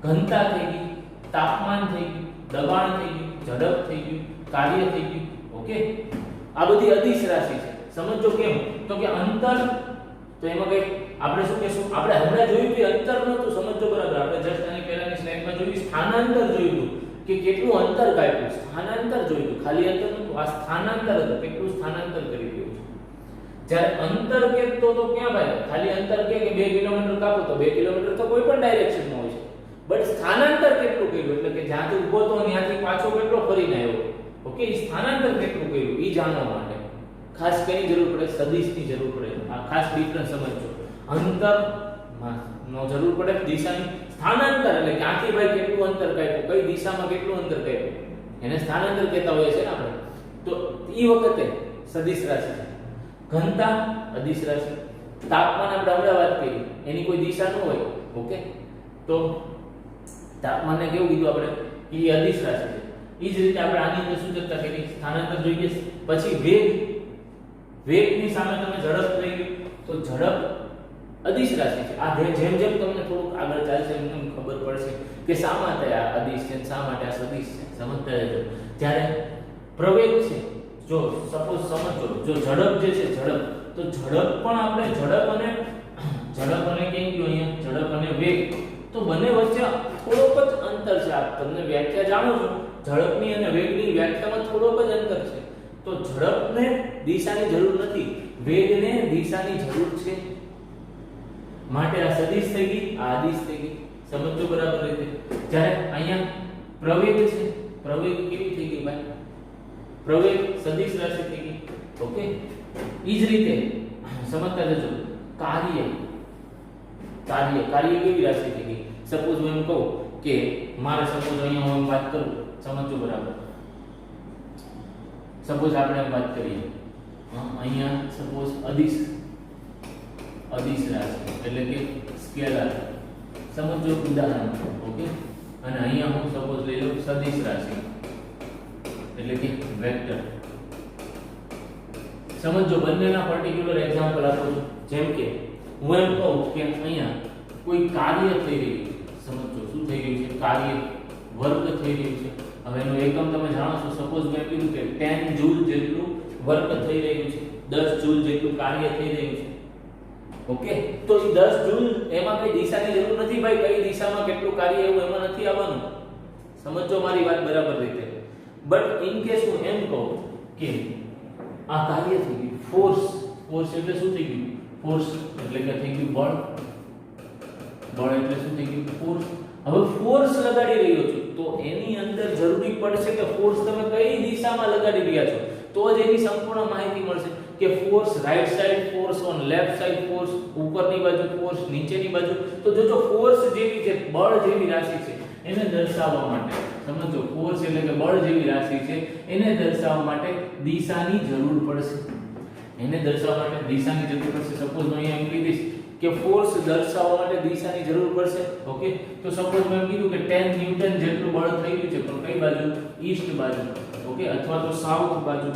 ઘનતા થઈ ગઈ, તાપમાન થઈ ગયું, દબાણ થઈ ગયું, ઝડપ થઈ ગયું, કાર્ય થઈ ગયું. ઓકે, આ બધી અદિશ રાશિ છે. સમજો કેમ, તો કે અંતર, તો એમાં કઈ આપણે શું કહેશું, આપણે હમણાં જોયું કે અંતર નહોતું. સમજો બરાબર. આપણે જસ્ટ આની પહેલાની સ્લાઇડમાં જોયું સ્થાનાંતર જોયું કે કેટલું અંતર કાપ્યું, સ્થાનાંતર જોયું, ખાલી અંતર નહોતું, આ સ્થાનાંતર હતું, કેટલું સ્થાનાંતર કરી દીધું. જ્યારે અંતર કેતો તો ક્યાં ભાઈ, ખાલી અંતર કે 2 કિલોમીટર કાપો તો 2 કિલોમીટર તો કોઈ પણ ડાયરેક્શનમાં હોય છે, બટ સ્થાનાંતર કેટલું કર્યું એટલે કે જ્યાંથી ઊભો તો ત્યાંથી પાછો કેટલો ફરીને આવ્યો. ઓકે, સ્થાનાંતર કેટલું કર્યું એ જાણવા માટે ખાસ કઈ જરૂર પડે, સદિશની જરૂર પડે. આ ખાસ ડિફરન્સ સમજજો. અંતર નો જરૂર પડે, દિશાની. સ્થાનાંતર એટલે ક્યાંથી ભાઈ કેટલું અંતર કાપ્યું, કઈ દિશામાં કેટલું અંતર કાપ્યું, એને સ્થાનાંતર કહેતા હોઈએ છે ને આપણે. તો એ વખતે સદિશ રાશિ છે. ઘનતા અદિશ રાશિ. તાપમાન આપણે હમણાં વાત કરી, એની કોઈ દિશા ન હોય. ઓકે, તો તાપમાનને કેવું કીધું આપણે, એ અદિશ રાશિ છે. એ જ રીતે આપણે આની અંદર શું ચર્ચા કરી, સ્થાનાંતર જોઈએ. પછી વેગની સામે તમે ઝડપ લઈ ગયું તો ઝડપ અદિશ રાશિ છે. આ જેમ જેમ તમને થોડુંક આગળ ચાલશે એમ ખબર પડશે કે શા માટે આ અદિશ છે, શા માટે આ સદિશ છે. સમજતા રહેજો. જ્યારે પ્રવેગ છે, જો સપોઝ સમજો, જો ઝડપ જે છે, ઝડપ, તો ઝડપ પણ આપણે ઝડપ અને કેમ કહ્યું અહીંયા, ઝડપ અને વેગ, તો તો બંને વચ્ચે થોડોક જ અંતર છે. આપ તમને વ્યાખ્યા જાણો છો, ઝડપની અને વેગની વ્યાખ્યામાં થોડોક જ અંતર છે. તો ઝડપને દિશાની જરૂર નથી, વેગને દિશાની જરૂર છે. માટે આ સદિશ થઈ ગઈ, આ અદિશ થઈ ગઈ. સમજો બરાબર રીતે. જ્યારે અહીંયા પ્રવેગ છે, પ્રવેગ કેવી થઈ ગઈ ભાઈ? પ્રવેગ સદિશ રાશિ થઈ ગઈ. ઓકે, ઈ જ રીતે સમજતા જજો. કાર્ય કાર્ય કાર્ય કેવી રાશિ થઈ ગઈ? સપોઝ હું એમ કહું કે મારે સપોઝ અહીંયા હું વાત કરું, સમજો બરાબર. સપોઝ આપણે વાત કરીએ અહીંયા સપોઝ અદિશ રાશિ એટલે કે સ્કેલર, સમજો ઉદાહરણ. ઓકે, અને અહીંયા હું સપોઝ લઈ લઉં સદિશ રાશિ એટલે કે વેક્ટર. સમજો બંનેના પર્ટિક્યુલર એક્ઝામ્પલ આપું છું. જેમ કે હું એમ કહું કે અહીંયા કોઈ કાર્ય થઈ રહ્યું છે. સમજો શું થઈ રહ્યું છે? કાર્ય, વર્ક થઈ રહ્યું છે. હવે એનો એકમ તમે જાણો છો. સપોઝ મેં કીધું કે 10 જૂલ જેટલું વર્ક થઈ રહ્યું છે, 10 જૂલ જેટલું કાર્ય થઈ રહ્યું છે. ઓકે, તો એ 10 જૂલ એમાં કઈ દિશાની જરૂર નથી ભાઈ. કઈ દિશામાં કેટલું કાર્ય એવું એમાં નથી આવવાનું. સમજો મારી વાત બરાબર રીતે. બટ ઇન કેસ હું એમ કહું કે આ કાર્ય થઈ ગયું, ફોર્સ. ફોર્સ એટલે શું થઈ ગયું? ફોર્સ એટલે કે થઈ ગયું બળ. બળ એટલે શું થઈ ગયું? ફોર્સ. હવે ફોર્સ લગાડી રહ્યો છું તો એની અંદર જરૂરી પડશે કે ફોર્સ તમે કઈ દિશામાં લગાડી રહ્યા છો, તો જ એની સંપૂર્ણ માહિતી મળશે કે force right side, force on left side, force ઉપરની બાજુ, ફોર્સ નીચેની બાજુ. તો જો ફોર્સ જેવી છે, બળ જેવી રાશિ છે, એને દર્શાવવા માટે સમજો, ફોર્સ એટલે કે બળ જેવી રાશિ છે, એને દર્શાવવા માટે દિશાની જરૂર પડશે. એને દર્શાવવા માટે દિશાની જરૂર પડશે. સપોઝ હું અહીંયા એમ કહીશ કે ફોર્સ દર્શાવવા માટે દિશાની જરૂર પડશે. ઓકે, તો સપોઝ મેં કીધું કે 10 ન્યૂટન જેટલું બળ થઈ ગયું છે, પણ કઈ બાજુ? ઈસ્ટ બાજુ. ઓકે, અથવા તો સાઉથ બાજુ,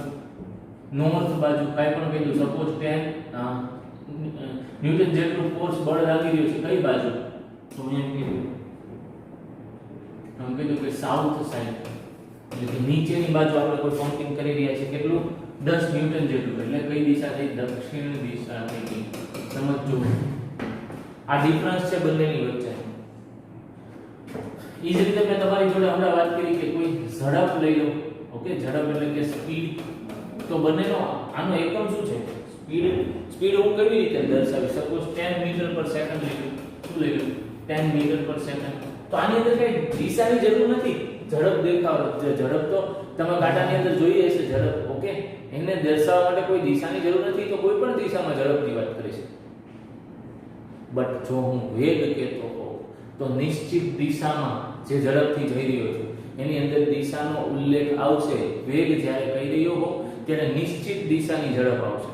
નોર્થ બાજુ, કાઈ પણ કહી દો. સપોઝ 10 ન્યૂટન જેટલું ફોર્સ બળ લાગી રહ્યું છે કઈ બાજુ? તો મેં એમ કીધું કે સાઉથ સાઈડ એટલે કે નીચેની બાજુ આપણે કોઈ કાઉન્ટિંગ કરી રહ્યા છે. કેટલું? 10 ન્યૂટન જેટલું. એટલે કઈ દિશા થઈ? દક્ષિણ દિશા થઈ ગઈ. સમજો આ ડિફરન્સ છે બંનેની વચ્ચે. ઈ જ રીતે મેં તમારી જોડે હમણાં વાત કરી કે કોઈ ઝડપ લઈ લો. ઓકે, ઝડપ એટલે કે સ્પીડ. તો બંનેનો આનો એકમ શું છે? સ્પીડ હું કેવી રીતે દર્શાવી? સપોઝ 10 મીટર પર સેકન્ડ લઈ લો. શું લઈ લો? 10 મીટર પર સેકન્ડ. તો આની અંદર કઈ દિશાની જરૂર નથી. ઝડપ દેખાવ, ઝડપ તો તમે ગાડાની અંદર જોઈએ હશે ઝડપ. ઓકે, એને દર્શાવવા માટે કોઈ દિશાની જરૂર નથી. તો કોઈ પણ દિશામાં ઝડપની વાત કરી છે. બટ જો હું વેગ કહેતો હોઉં તો નિશ્ચિત દિશામાં જે ઝડપથી જઈ રહ્યો છું એની અંદર દિશાનો ઉલ્લેખ આવશે. વેગ જ્યારે કહી રહ્યો હો ત્યારે નિશ્ચિત દિશાની ઝડપ આવશે.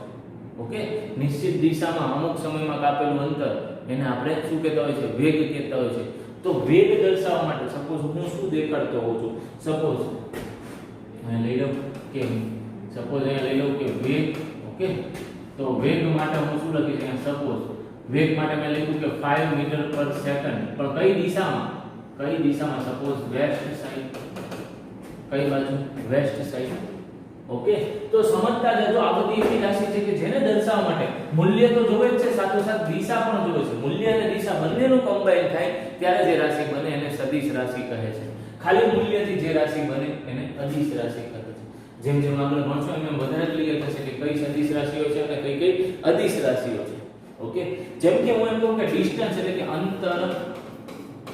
ઓકે, નિશ્ચિત દિશામાં અમુક સમયમાં કાપેલું અંતર એને આપણે શું કહેતા હોય છે? વેગ કહેતા હોય છે. તો વેગ દર્શાવવા માટે સપોઝ હું શું દેખાડતો હોઉં છું? સપોઝ અહીં લઈ લઉં કે વેગ. ઓકે, તો વેગ માટે હું શું લખીશ? અહીંયા સપોઝ વેગ માટે મેં લખ્યું કે 5 મીટર પર સેકન્ડ. પણ કઈ દિશામાં? Suppose west side. કઈ બાજુ? West side. ઓકે, તો સમજતા જજો. આ બધી એવી રાશિ છે કે જેને દર્શાવવા માટે મૂલ્ય તો જોવે જ છે, સાથોસાથ દિશા પણ જોવે છે. મૂલ્ય અને દિશા બંનેનું કમ્બાઈન થાય ત્યારે જે રાશિ બને એને સદિશ રાશિ કહે છે. ખાલી મૂલ્યથી જે રાશિ બને એને અદિશ રાશિ કહે છે. જેમ જેમ આપણે ભણશો એમ વધારે ક્લિયર થશે કે કઈ સદિશ રાશિઓ છે અને કઈ અદિશ રાશિઓ છે. ઓકે, જેમ કે હું એમ કહું કે ડિસ્ટન્સ એટલે કે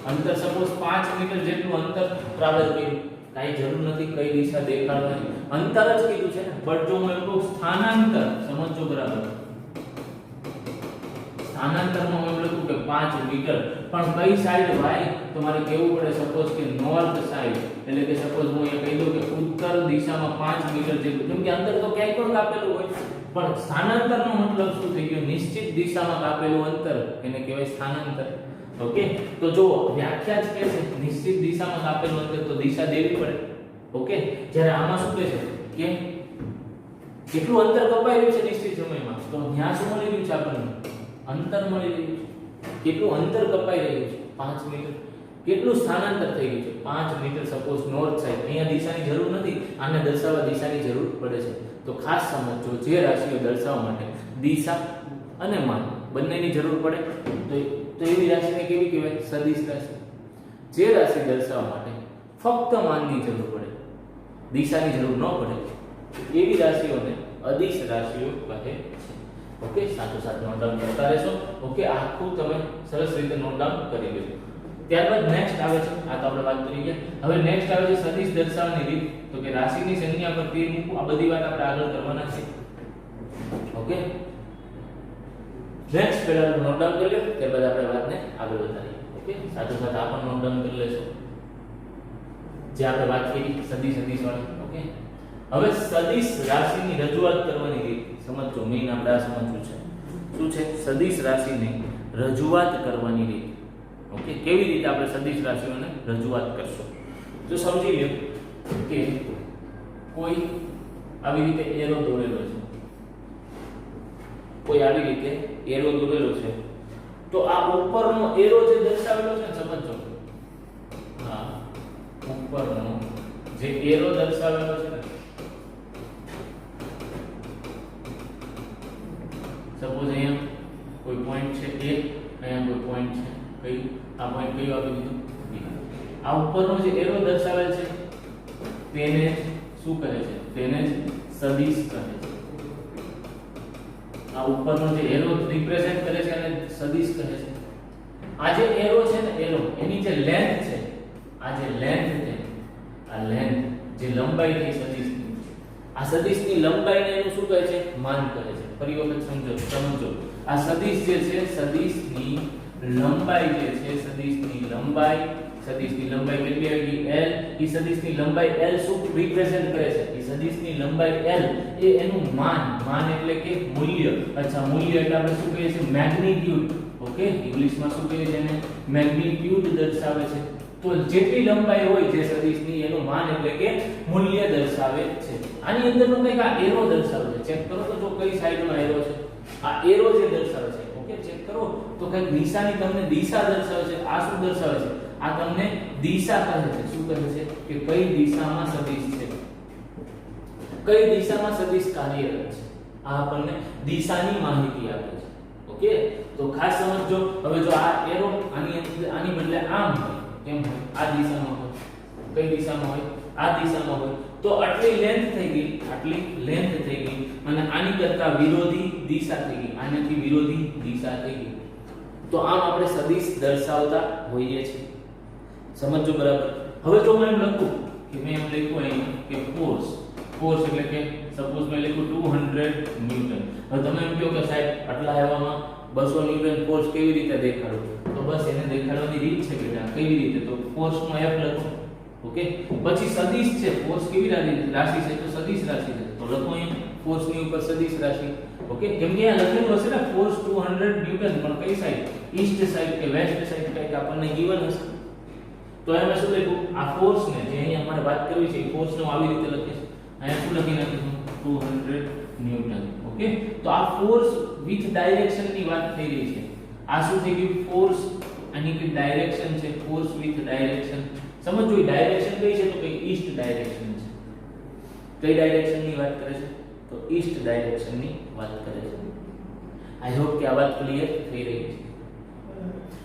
અંતર સપોઝ 5 મીટર જેટલું અંતર ટ્રાવેલ કર્યું. કાઈ જરૂર નથી કઈ દિશા દેખાડવાની, અંતર જ કીધું છે ને. બટ જો હું એમ કહું સ્થાનાંતર, સમજો બરાબર. સ્થાનાંતરમાં હું એમ લખું કે 5 મીટર, પણ કઈ સાઈડ ભાઈ? તો મારે કહેવું પડે સપોઝ કે નોર્થ સાઈડ. એટલે કે સપોઝ હું એ કહી દઉં કે ઉત્તર દિશામાં 5 મીટર જેટલું. કેમ કે અંતર તો ક્યાંય પણ કાપેલું હોય, પણ સ્થાનાંતરનો મતલબ શું થઈ ગયો? નિશ્ચિત દિશામાં કાપેલું અંતર એને કહેવાય સ્થાનાંતર. ઓકે, તો જો વ્યાખ્યા જ કહે છે નિશ્ચિત દિશામાં કાપેલું અંતર, તો દિશા દેવી પડે. ઓકે, જ્યારે આમાં શું કહે છે કે કેટલું અંતર કપાઈ રહ્યું છે નિશ્ચિત સમયમાં, તો ત્યાં શું મળી રહ્યું છે આપણને? અંતર મળી રહ્યું છે. કેટલું અંતર કપાઈ રહ્યું છે? 5 મીટર. કેટલું સ્થાનાંતર થઈ ગયું છે? 5 મીટર. Suppose north side. અહીંયા દિશાની જરૂર નથી, આને દર્શાવવા દિશાની જરૂર પડે છે. તો ખાસ સમજો, જે રાશિઓ દર્શાવવા માટે દિશા અને માન બંનેની જરૂર પડે તો તો એવી રાશિને કેવી કહેવાય? સદિશ રાશિ. જે રાશિ દર્શાવવા માટે ફક્ત માનની જરૂર પડે, દિશાની જરૂર ન પડે, એવી રાશિઓને અદિશ રાશિઓ કહે છે. ઓકે, સાચું નોટ ડાઉન કરતા રહેશો. ઓકે, આખું તમે સરસ રીતે નોટ ડાઉન કરી લેજો. ત્યારબાદ નેક્સ્ટ આવે છે, આ તો આપણે વાત કરી ગયા. હવે નેક્સ્ટ આવે છે સદિશ દર્શાવવાની રીત. તો કે રાશિની સંજ્ઞા પર તીર મૂકવું. આ બધી વાત આપણે આગળ કરવાના છે. ઓકે, નેક્સ્ટ પહેલા નોટ ડાઉન કરી લો, ત્યારબાદ આપણે વાતને આગળ વધારીએ. ઓકે, સાચું આ પણ નોટ ડાઉન કરી લેશો, જે આપણે વાત કરી સદિશ વાળી. ઓકે, હવે સદિશ રાશિની રજૂઆત કરવાની રીત સમજો. મેઈન આપણે આ સમજવું છે. શું છે? સદિશ રાશિની રજૂઆત કરવાની રીત. ઓકે, કેવી રીતે આપણે સદિશ રાશિઓને રજૂઆત કરશું? જો સમજી લો કે કોઈ આવી રીતે એરો દોરેલો છે, કોઈ આવી રીતે એરો દોરેલો છે, તો આ ઉપરનો એરો જે દર્શાવેલો છે સમજો. હા, ઉપરનો જે એરો દર્શાવેલો છે ને, સપોઝ અહીંયા કોઈ પોઈન્ટ છે A, અહીંયા કોઈ પોઈન્ટ છે કઈ, આ પોઈન્ટ કયું આપી દીધું? B. આ ઉપરનો જે એરો દર્શાવેલ છે તેને શું કહે છે? તેને સદિશ કહે છે. આ ઉપરનો જે એરો રિપ્રેઝન્ટ કરે છે એને સદિશ કહે છે. આ જે એરો છે ને, એરો એની જે લેન્થ છે, આ જે લેન્થ છે, આ લેન્થ જે લંબાઈ છે સદિશની, આ સદિશની લંબાઈને એનું શું કહે છે? માન કહે છે. ફરી વખત સમજો. આ સદિશ જે છે, સદિશની લંબાઈ જે છે, સદિશની લંબાઈ કેટલી આવી? L. ઈ સદિશની લંબાઈ L શું રિપ્રેઝન્ટ કરે છે? ઈ સદિશની લંબાઈ L એ એનું માન એટલે કે મૂલ્ય. અચ્છા, મૂલ્ય એટલે આપણે શું કહીએ છીએ? મેગ્નીટ્યુડ. ઓકે, ઇંગ્લિશમાં શું કહીએ છે? એને મેગ્નીટ્યુડ દર્શાવે છે. તો જેટલી લંબાઈ હોય જે સદિશની, એનું માન એટલે કે મૂલ્ય દર્શાવે છે. આની અંદરનો કંઈક આ એરો દર્શાવે છે. ચેક કરો તો જો કઈ સાઈડમાં એરો છે. આ એરો જે દર્શાવે છે, ઓકે, ચેક કરો તો કંઈક નિશાની તમને દિશા દર્શાવે છે. આ શું દર્શાવે છે? આ તમને દિશા કહે છે. શું કહે છે? કે કઈ દિશામાં સદિશ છે, કઈ દિશામાં સદિશ કાર્યરત છે. આ આપણને દિશાની માહિતી આપે છે. ઓકે, તો ખાસ સમજો. હવે જો આ એરો આની બદલે આમ હોય, કેમ હોય? આ દિશામાં હોય. કઈ દિશામાં હોય? આ દિશામાં હોય. તો આટલી લેન્થ થઈ ગઈ, અને આની કરતા વિરોધી દિશા થઈ ગઈ, આનાથી વિરોધી દિશા થઈ ગઈ. તો આમ આપણે સદિશ દર્શાવતા હોઈએ છીએ. સમજો બરાબર. હવે જો હું એમ લખું કે મેં એમ લખ્યું અહીં કે ફોર્સ એટલે કે સપોઝ મેં લખ્યું 200 ન્યૂટન. હવે તમે એમ કહો કે સાહેબ આટલા હેવામાં 200 ન્યૂટન ફોર્સ કેવી રીતે દેખાડું? તો બસ એને દેખાડવાની રીત છે બેટા. કેવી રીતે? તો ફોર્સનો F લખો. ઓકે, પછી સદિશ છે. ફોર્સ કેવી રાશિ છે? તો સદિશ રાશિ છે. તો લખો અહીંયા ફોર્સની ઉપર સદિશ રાશિ. ઓકે, કેમ કે અહીંયા લખેલું હશે ને ફોર્સ 200 ન્યૂટન, પણ કઈ સાઈડ? ઈસ્ટ સાઈડ કે વેસ્ટ સાઈડ કંઈક આપણને ગિવન હશે. તો એમાં શું લખ્યું? આ ફોર્સ ને જે અહીંયા અમારે વાત કરવી છે, એ ફોર્સ નો આવી રીતે લખીશું. અહીંયા શું લખી નાખીશું? 200 ન્યૂટન. ઓકે, તો આ ફોર્સ વિથ ડાયરેક્શન ની વાત થઈ રહી છે. આ શું થઈ ગયું? ફોર્સ, આની કઈ ડાયરેક્શન છે, ફોર્સ વિથ ડાયરેક્શન. સમજો એ ડાયરેક્શન કઈ છે? તો કઈ ઈસ્ટ ડાયરેક્શન છે. કઈ ડાયરેક્શન ની વાત કરે છે? તો ઈસ્ટ ડાયરેક્શન ની વાત કરે છે. આઈ હોપ કે આ વાત ક્લિયર થઈ રહી છે.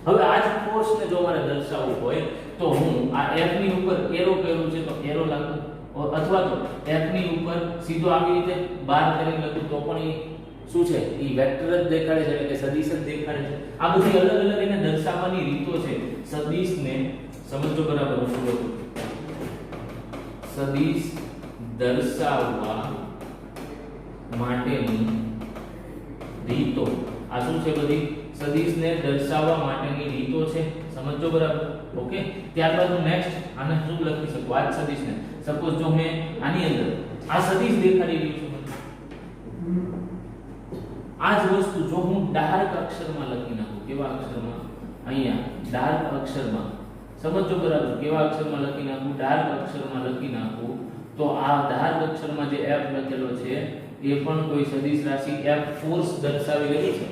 હવે આ જ ફોર્સ ને જો મારે દર્શાવવું હોય તો હું આ F ની ઉપર એરો કર્યું છે તો એરો લાગુ, અથવા તો F ની ઉપર સીધો આવી રીતે બાર કરીને લખું તો પણ એ શું છે? એ વેક્ટર જ દેખાડે છે, એટલે કે સદિશ જ દેખાડે છે. આ બધી અલગ અલગ એને દર્શાવવાની રીતો છે. સદિશને સમજો બરાબર. શું લખું? સદિશ દર્શાવવા માટેની રીતો. આ શું છે? બધી સદિશને દર્શાવવા માટેની રીતો છે. સમજો બરાબર. ઓકે, ત્યારબાદ હું નેક્સ્ટ આને શું લખી શકું? આ સદિશને સપોઝ જો મેં આની અંદર આ સદિશ દેખાડી રહ્યું છું, આ જ વસ્તુ જો હું ડાર્ક અક્ષરમાં લખી નાખું. કેવા અક્ષરમાં? અહીંયા ડાર્ક અક્ષરમાં. સમજો બરાબર. કેવા અક્ષરમાં લખી નાખું? ડાર્ક અક્ષરમાં લખી નાખું. તો આ ડાર્ક અક્ષરમાં જે F લખેલો છે એ પણ કોઈ સદિશ રાશિ F ફોર્સ દર્શાવી રહી છે.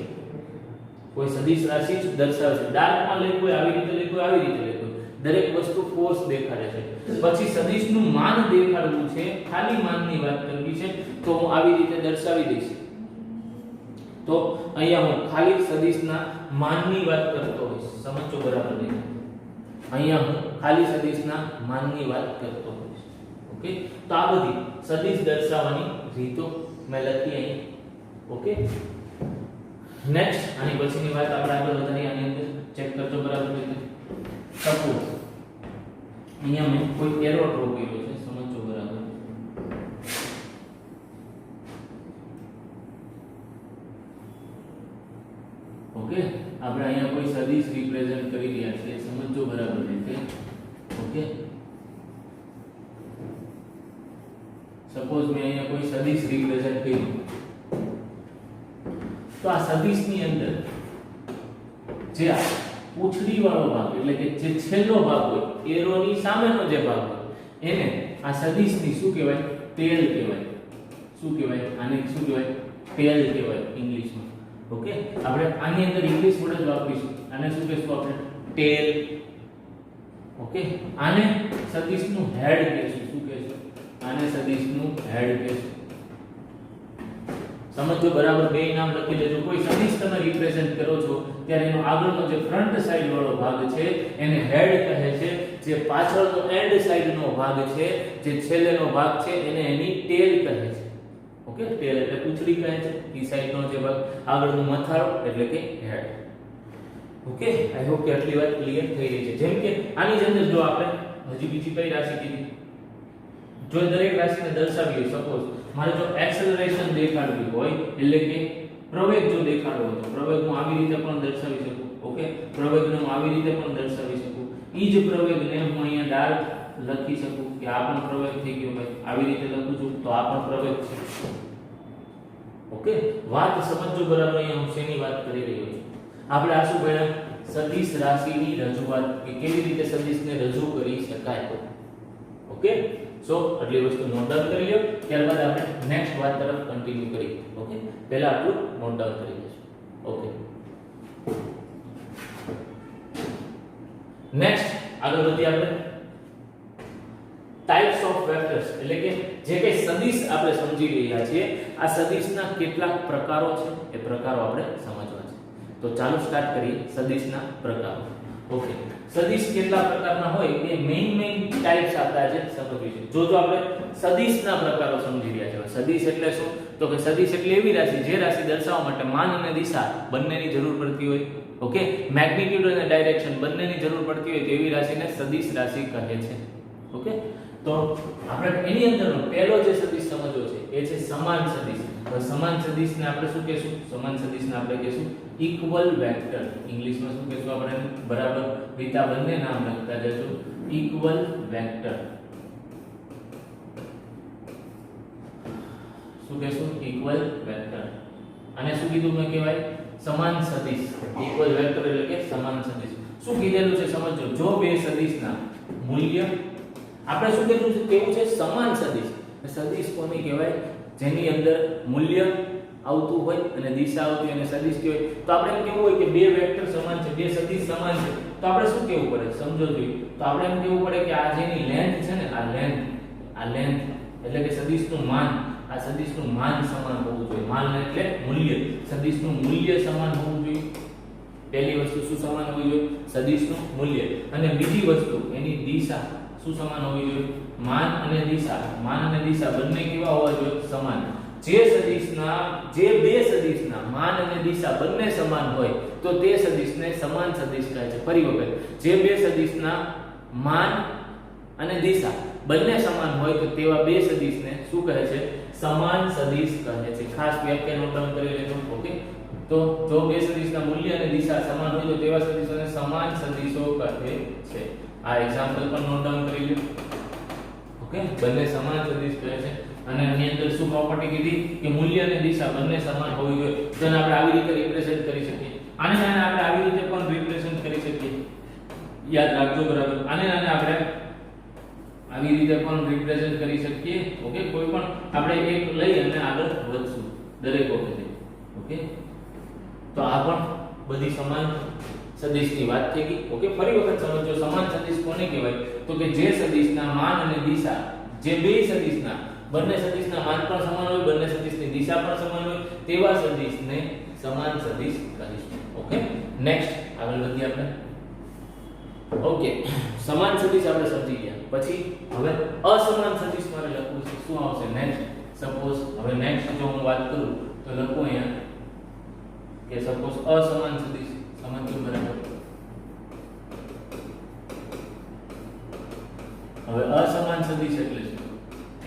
કોઈ સદિશ રાશિ જ દર્શાવે છે. ડાર્કમાં લખ્યું આવી રીતે લખ્યું, આવી રીતે લખ્યું, દરેક વસ્તુ ફોર્સ દેખાડે છે. પછી સદિશનું માન દેખાડવું છે, ખાલી માનની વાત કરવી છે, તો હું આવી રીતે દર્શાવી દઈશ. તો અહીંયા હું ખાલી સદિશના માનની વાત કરતો હોઈશ, સમજો બરાબર નહીં. અહીંયા હું ખાલી સદિશના માનની વાત કરતો હોઈશ. ઓકે, તો આ બધી સદિશ દર્શાવવાની રીતો મેં લખી અહીં. ઓકે, નેક્સ્ટ આની પછીની વાત આપણે આગળ વધારીએ. આની અંદર ચેક કરજો બરાબર રીતે. સપોઝ અહીંયા મેં કોઈ એરો ડ્રો કર્યો છે, સમજો બરાબર. ઓકે, આપણે અહીંયા કોઈ સદિશ રિપ્રેઝન્ટ કરી રહ્યા છીએ, સમજો બરાબર રીતે. ઓકે, સપોઝ મેં અહીંયા કોઈ સદિશ રિપ્રેઝન્ટ કર્યું, તો આ સદિશની અંદર જે આ પૂંછડી વાળો ભાગ એટલે કે જે છેલ્લો ભાગ હોય, એરોની સામેનો જે ભાગ હોય, એને આ સદિશની શું કહેવાય? ટેલ કહેવાય. શું કહેવાય? આને શું કહેવાય? ટેલ કહેવાય ઇંગ્લિશમાં. ઓકે, આપણે આની અંદર ઇંગ્લિશ વર્ડ જ વાપરીશું. આને શું કહેશું આપણે? ટેલ. ઓકે, આને સદિશનું હેડ કહેશું. શું કહેશું? આને સદિશનું હેડ કહેશું. સમજો બરાબર. બે નામ લખી લેજો. કોઈ સદિશ તમે રિપ્રેઝન્ટ કરો છો ત્યારે એનો આગળનો જે ફ્રન્ટ સાઈડ વાળો ભાગ છે એને હેડ કહે છે. જે પાછળનો એન્ડ સાઈડનો ભાગ છે, જે છેલ્લેનો ભાગ છે, એને એની ટેલ કહે છે. ઓકે, ટેલ એટલે પૂંછડી કહે છે. ઈ સાઈડનો જે ભાગ આગળનો મથાળો એટલે કે હેડ. ઓકે, આઈ હોપ કે આટલી વાત ક્લિયર થઈ રહી છે. જેમ કે આની જ અંદર જો આપણે હજી બીજી કઈ રાશિ કીધી, જો દરેક રાશિને દર્શાવીએ, સપોઝ મારે જો એક્સેલરેશન દેખાડવી હોય એટલે કે પ્રવેગ જો દેખાડવો હોય તો પ્રવેગ હું આવી રીતે પણ દર્શાવી શકું. ઓકે, પ્રવેગને હું આવી રીતે પણ દર્શાવી શકું. ઈ જ પ્રવેગને હું અહીંયા ડાર્ક લખી શકું કે આ પણ પ્રવેગ થઈ ગયો ભાઈ. આવી રીતે લખું છું તો આ પણ પ્રવેગ છે. ઓકે, વાત સમજો બરાબર. અહીંયા હું શેની વાત કરી રહ્યો છું? આપણે આ શું ભણ્યા? સદિશ રાશિની રજૂઆત કે કેવી રીતે સદિશને રજૂ કરી શકાય. ઓકે, સો આટલી વસ્તુ નોટ ડાઉન કરી લો. ત્યારબાદ આપણે નેક્સ્ટ વાત તરફ કન્ટિન્યુ કરીએ. ઓકે, પહેલા આટલું નોટ ડાઉન કરી લેશું. ઓકે, નેક્સ્ટ આગળ વધીએ આપણે. ટાઇપ્સ ઓફ વેક્ટર્સ એટલે કે જે કઈ સદિશ આપણે સમજી રહ્યા છીએ, આ સદિશના કેટલાક પ્રકારો છે, એ પ્રકારો આપણે સમજવા છે. તો ચાલો સ્ટાર્ટ કરીએ સદિશના પ્રકારો. ઓકે, સદિશ કેટલા પ્રકારના હોય એ મેઇન ટાઇપ્સ આપણે આજે સમજવી છે. જો આપણે સદિશના પ્રકારો સમજી રહ્યા છીએ. સદિશ એટલે શું? તો કે સદિશ એટલે એવી રાશિ જે રાશિ દર્શાવવા માટે માન અને દિશા બંનેની જરૂર પડતી હોય. ઓકે, મેગ્નીટ્યુડ અને ડાયરેક્શન બંનેની જરૂર પડતી હોય તેવી રાશિને સદિશ રાશિ કહે છે. ઓકે, તો આપણે એની અંદરનો પહેલો જે સદિશ સમજવો છે એ છે સમાન સદિશ. તો સમાન સદિશને આપણે શું કહેશું? સમાન સદિશને આપણે કહેશું ઇક્વલ વેક્ટર. ઇંગ્લિશમાં શું કહેશું આપણે? બરાબર રીતા બંને નામ લખતા જજો. Equal vector. શું કહેશું? Equal vector. અને શું કીધું મેં કહેવાય? સમાન સદિશ. ઇક્વલ વેક્ટર એટલે કે સમાન સદિશ. શું કીધેલું છે સમજો. જો બે સદિશના મૂલ્ય આપણે શું કીધું છે? કેવું છે? સમાન સદિશ. સદિશ કોને કહેવાય? જેની અંદર મૂલ્ય આવતું હોય અને દિશા આવતી હોય અને સદિશ કહેવાય. તો આપણે એમ કેવું હોય કે બે વેક્ટર સમાન છે, બે સદિશ સમાન છે, તો આપણે શું કહેવું પડે? સમજો જોઈએ. તો આપણે એમ કહેવું પડે કે આ જેની લેન્થ છે ને, આ લેન્થ એટલે કે સદિશનું માન, આ સદિશનું માન સમાન હોવું જોઈએ. માન એટલે મૂલ્ય. સદિશનું મૂલ્ય સમાન હોવું જોઈએ. પહેલી વસ્તુ શું સમાન હોવી જોઈએ? સદિશનું મૂલ્ય. અને બીજી વસ્તુ એની દિશા શું સમાન હોવી જોઈએ? માન અને દિશા. માન અને દિશા બંને કેવા હોવા જોઈએ? સમાન. જે બે સદિશના માન અને દિશા બંને સમાન હોય તો તે સદિશને સમાન સદિશ કહે છે. ફરી વખત, જે બે સદિશના માન અને દિશા બંને સમાન હોય તો તેવા બે સદિશને શું કહે છે? સમાન સદિશ કહે છે. ખાસ વ્યાખ્યા નોટ ડાઉન કરી લેજો. ઓકે, તો જો બે સદિશના મૂલ્ય અને દિશા સમાન હોય તો તેવા સદિશોને સમાન સદિશો કહે છે. આ એક્ઝામ્પલ પણ નોટ ડાઉન કરી લો. ઓકે, બંને સમાન સદિશ કહે છે. અને આની અંદર શું પ્રોપર્ટી કીધી કે મૂલ્ય અને દિશા બંને સમાન હોવી જોઈએ. તો આપણે આવી રીતે રિપ્રેઝન્ટ કરી શકીએ. આને આપણે આવી રીતે પણ રિપ્રેઝન્ટ કરી શકીએ. યાદ રાખજો બરાબર. આને આપણે આવી રીતે પણ રિપ્રેઝન્ટ કરી શકીએ. ઓકે, કોઈ પણ આપણે એક લઈ અને આગળ વધશું દરેક વખતે. ઓકે, તો આ પણ બધી સમાન સદિશની વાત થઈ ગઈ. ઓકે, ફરી વખત સમજો. સમાન સદિશ કોને કહેવાય? તો કે જે સદિશના માન અને દિશા, જે બે સદિશના બંને સદિશના માન પણ સમાન હોય, બંને સદિશની દિશા પણ સમાન હોય તેવા સદિશને સમાન સદિશ કહીશું. ઓકે, નેક્સ્ટ આગળ વધીએ આપણે. ઓકે, સમાન સદિશ આપણે સમજી ગયા. પછી હવે અસમાન સદિશ મારે લખવું છે. શું આવશે નેક્સ્ટ? સપોઝ હવે નેક્સ્ટ જો હું વાત કરું તો લખું અહીંયા કે સપોઝ અસમાન સદિશ સમજો બરાબર. હવે અસમાન સદિશ એટલે શું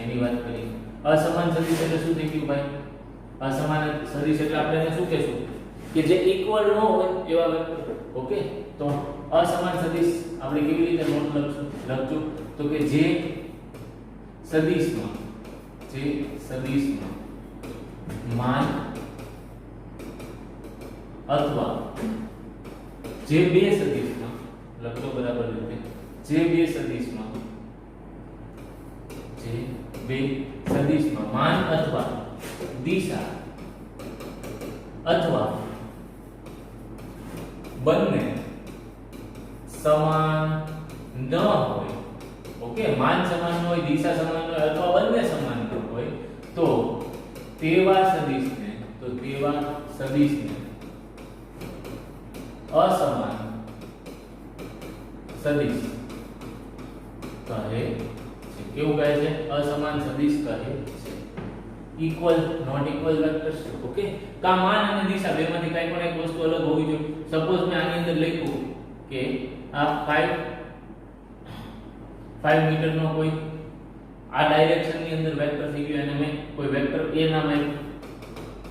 એની વાત કરીએ. અસમાન સદિશ એટલે શું થઈ ગયું ભાઈ? અસમાન સદિશ એટલે આપણે એને શું કહેશું કે જે ઇક્વલ ન હોય એવા વેક્ટર. ઓકે, તો અસમાન સદિશ આપણે કેવી રીતે નોટ લખશું તો કે જે સદિશમાં માન અથવા જે બે સદિશમાં લખતો બરાબર રીતે જે બે સદિશમાં માન અથવા દિશા અથવા બંને સમાન ન હોય. ઓકે, માન સમાન ન હોય, દિશા સમાન હોય અથવા બંને સમાન ન હોય તો તેવા સદિશને અસમાન સદિશ કહે છે. કેવું કહે છે? અસમાન સદિશ કહે છે. Equal not equal vectors. Okay, કા માન અને દિશા બેમાંથી કઈ પણ એક વસ્તુ અલગ હોવી જોઈએ. સપોઝ મેં આની અંદર લખ્યું કે આ 5 મીટરનો કોઈ આ ડાયરેક્શનની અંદર વેક્ટર થઈ ગયો અને મેં કોઈ વેક્ટર a નામ આપ્યું.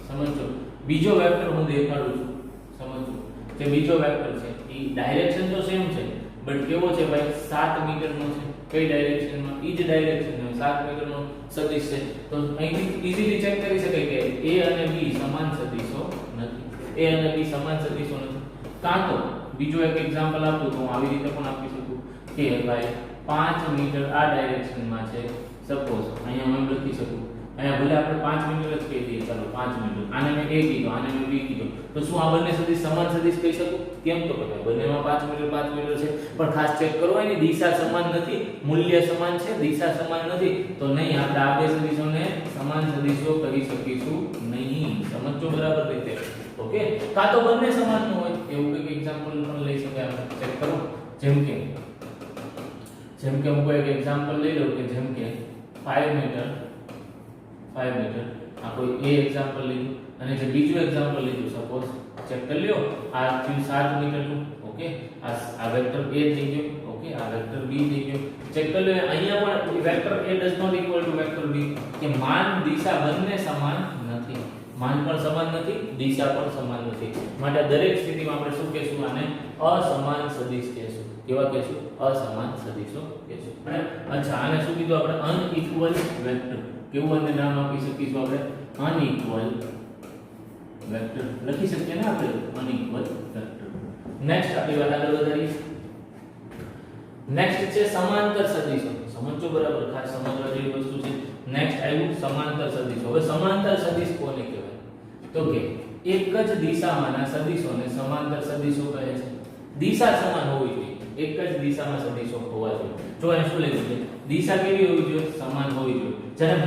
સમજો, બીજો વેક્ટર હું દેખાડું છું. સમજો, જે બીજો વેક્ટર છે એ ડાયરેક્શન તો સેમ છે બટ કેવો છે ભાઈ? 7 મીટરનો છે. કઈ ડાયરેક્શનમાં? ઈ જ ડાયરેક્શનમાં 7 મીટરનો સદિશ છે. તો અહીંથી ઈઝીલી ચેક કરી શકાય કે a અને b સમાન સદિશો નથી. a અને b સમાન સદિશો નથી. કાં તો બીજો એક એક્ઝામ્પલ આપું તો હું આવી રીતે પણ આપી શકું કે ભાઈ 5 મીટર આ ડાયરેક્શનમાં છે. સપોઝ અહીંયા હું લખી શકું, અહીંયા ભલે આપણે 5 મીટર જ કહી દઈએ, ચાલો 5 મીટર. આને મેં a કીધો, આને મેં b કીધો, તો શું આ બંને સદિશ સમાન સદિશ કહી શકું? કેમ તો કે બંનેમાં 5 મીટર છે. પણ ખાસ ચેક કરો એની દિશા સમાન નથી, મૂલ્ય સમાન છે, દિશા સમાન નથી, તો નહીં આપણે આ બે સદિશોને સમાન સદિશો કહી શકીશું નહીં. સમજો બરાબર રીતે. ઓકે, કાં તો બંને સમાન ન હોય એવું કંઈક એક્ઝામ્પલ પણ લઈ શકાય. આપણે ચેક કરો. જેમ કે હું કોઈ એક એક્ઝામ્પલ લઈ લઉં કે જેમ કે 5 મીટર આ કોઈ એ એક્ઝામ્પલ લીધું અને જે બીજું એક્ઝામ્પલ લીધું સપોઝ ચેક કરી લ્યો. આ થયું 7 મીટરનું. ઓકે, આ વેક્ટર a થઈ ગયો. ઓકે, આ વેક્ટર b થઈ ગયો. ચેક કરી લો અહીંયા પણ vector a does not equal to vector b કે માન દિશા બંને સમાન નથી. માન પણ સમાન નથી, દિશા પણ સમાન નથી. માટે દરેક સ્થિતિમાં આપણે શું કહેશું? આને અસમાન સદિશ કહેશું. કેવા કહેશું? અસમાન સદિશો કહેશું. અચ્છા, આને શું કીધું આપણે? Unequal vector. કેવું આને નામ આપી શકીશું આપણે? અનઇક્વલ વેક્ટર લખી શકીએ ને આપણે? Unequal vector. નેક્સ્ટ આપણી વાત આગળ વધારીએ. નેક્સ્ટ છે સમાંતર સદિશો. સમજો બરાબર, ખાસ સમજવા જેવી વસ્તુ છે. નેક્સ્ટ આવ્યું સમાંતર સદિશો. હવે સમાંતર સદિશ કોને કહેવાય? તો કે એક જ દિશામાંના સદિશોને સમાંતર સદિશો કહે છે. દિશા સમાન હોવી જોઈએ, એક જ દિશામાં સદિશો હોવા જોઈએ. જો એને શું લખ્યું છે? દિશા કેવી હોવી જોઈએ? સમાન હોવી જોઈએ. જ્યારે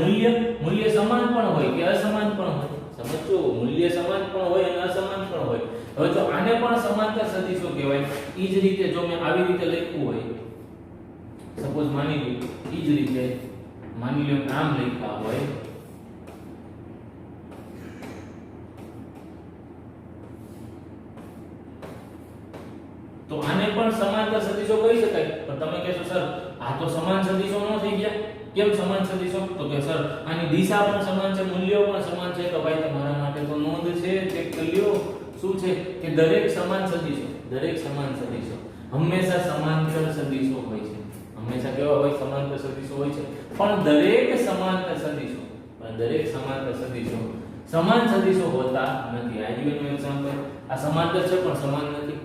મૂલ્ય સમાન પણ હોય કે અસમાન પણ હોય. સમજો, મૂલ્ય સમાન પણ હોય અને અસમાન પણ હોય. હવે જો આને પણ સમાંતર સદિશો કહેવાય. ઈ જ રીતે જો મેં આવી રીતે લખ્યું હોય, સપોઝ માની લો ઈ જ રીતે માની લો નામ લખ્યા હોય તો આને પણ સમાંતર સદિશો કહી શકાય. પણ તમે કહેશો સર આ તો સમાન સદિશો ન થઈ ગયા. કેમ સમાન સદિશો? તો કે સર આની દિશા પણ સમાન છે, મૂલ્યો પણ સમાન છે. તો ભાઈ તમારા માટે તો નોંધ છે, ચેક કરી લ્યો. શું છે કે દરેક સમાન સદિશો હંમેશા સમાંતર સદિશો હોય છે. હંમેશા કેવા હોય? સમાંતર સદિશો હોય છે. પણ દરેક સમાંતર સદિશો સમાન સદિશો હોતા નથી. આ રીતનું એક્ઝામ્પલ, આ સમાંતર છે પણ સમાન નથી.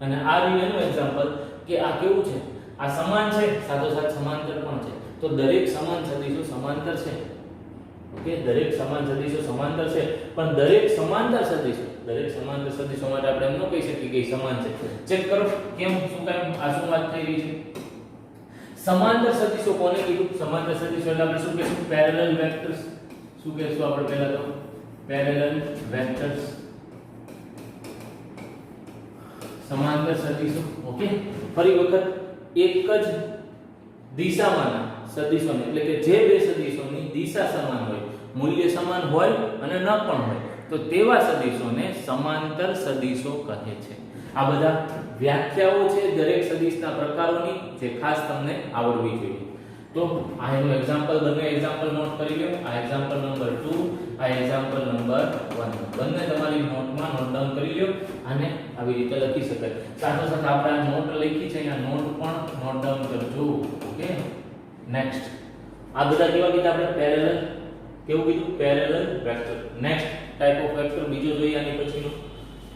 અને આ રીતનું એક્ઝામ્પલ કે આ કેવું છે? આ સમાન છે, સાથોસાથ સમાંતર પણ છે. તો દરેક સમાન સદિશો સમાંતર છે. ઓકે, દરેક સમાન સદિશો સમાંતર છે, પણ દરેક સમાંતર સદિશો માટે આપણે એમ ન કહી શકીએ કે સમાન છે. ચેક કરો કેમ, શું કામ આ શું વાત થઈ રહી છે? સમાંતર સદિશો કોને કીધું? સમાંતર સદિશો એટલે આપણે શું કહેશું? Parallel vectors. શું કહેશું આપણે? પહેલા તો પેરેલલ વેક્ટર્સ. સમાંતર સદિશો. ઓકે, ફરી વખત એક જ દિશામાંના સદિશોને એટલે કે જે બે સદિશોની દિશા સમાન હોય, મૂલ્ય સમાન હોય અને ન પણ હોય તો તેવા સદિશોને સમાંતર સદિશો કહે છે. આ બધા વ્યાખ્યાઓ છે દરેક સદિશના પ્રકારોની જે ખાસ તમને આવડવી જોઈએ. તો આ એનું એક્ઝામ્પલ, બંને એક્ઝામ્પલ નોટ કરી લો. આ એક્ઝામ્પલ નંબર 2, આ એક્ઝામ્પલ નંબર 1 બંને તમારી નોટમાં નોટ ડાઉન કરી લો અને આવી રીતે લખી શકાય. સાથે સાથે આપણે આ નોટ લખી છે, અહીંયા નોટ પણ નોટ ડાઉન કરજો. ઓકે, નેક્સ્ટ આ બધા કેવા કીધા આપણે? પેરેલલ. કેવું કીધું? Parallel vector. Next type of vector બીજો જોઈએ આની પછીનો.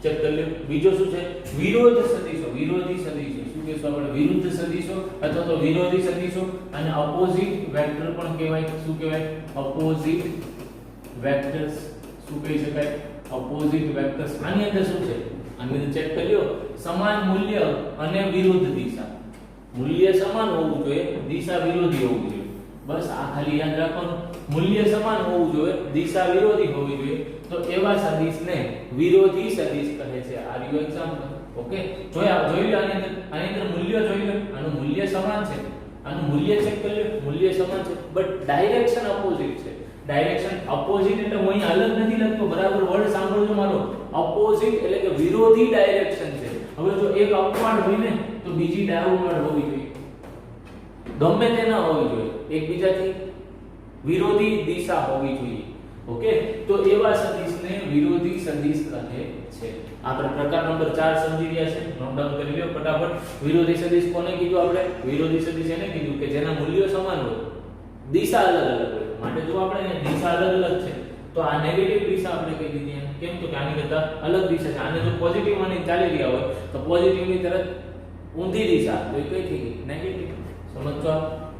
ચેક કરી લો. બીજો શું છે? વિરોધ સદિશો. વિરોધી સદિશો શું કહેશું આપણે? વિરુદ્ધ સદિશો અથવા તો વિરોધી સદિશો. અને ઓપોઝિટ વેક્ટર પણ કહેવાય. શું કહેવાય? Opposite vectors. શું કહી શકાય? Opposite vectors. આની અંદર શું છે? આની અંદર ચેક કરી લો. સમાન મૂલ્ય અને વિરુદ્ધ દિશા. મૂલ્ય સમાન હોવું જોઈએ, દિશા વિરોધી હોવી જોઈએ. બસ આ ખાલી યાદ રાખવાનું. મૂલ્ય સમાન હોવું જોઈએ, દિશા વિરોધી હોવી જોઈએ. તો એવા સદિશને વિરોધી સદિશ કહે છે. Are you example. ઓકે, જોઈ લો આની અંદર મૂલ્ય જોઈ લો. આનું મૂલ્ય સમાન છે, આનું મૂલ્ય ચેક કરી લો. મૂલ્ય સમાન છે બટ ડાયરેક્શન ઓપોઝિટ છે. ડાયરેક્શન ઓપોઝિટ એટલે હું અહીં અલગ નથી લખતો, બરાબર વર્ડ સાંભળજો મારો. ઓપોઝિટ એટલે કે વિરોધી ડાયરેક્શન છે. હવે જો એક અપવાડ હોય ને તો બીજી ડાઉનવર્ડ હોવી જોઈએ. ગમે તે ન હોવી જોઈએ, એકબીજાથી વિરોધી દિશા હોવી જોઈએ. ઓકે, તો એવા સદિશને વિરોધી સદિશ કહે છે. આપણે પ્રકાર નંબર 4 સમજી રહ્યા છે, નોટ ડાઉન કરી લો ફટાફટ. વિરોધી સદિશ કોને કીધું આપણે? વિરોધી સદિશ એને કીધું કે જેના મૂલ્યો સમાન હોય, દિશા અલગ અલગ હોય. માટે જો આપણે અહીંયા દિશા અલગ અલગ છે તો આ નેગેટિવ દિશા આપણે કહી દીધી. કેમ? તો કે આની કરતા અલગ દિશા છે. આને જો પોઝિટિવ માની ચાલી રહ્યા હોય તો પોઝિટિવ ની તરફ ઊંધી દિશા, તો એ કઈ થઈ ગઈ? નેગેટિવ. સમજજો?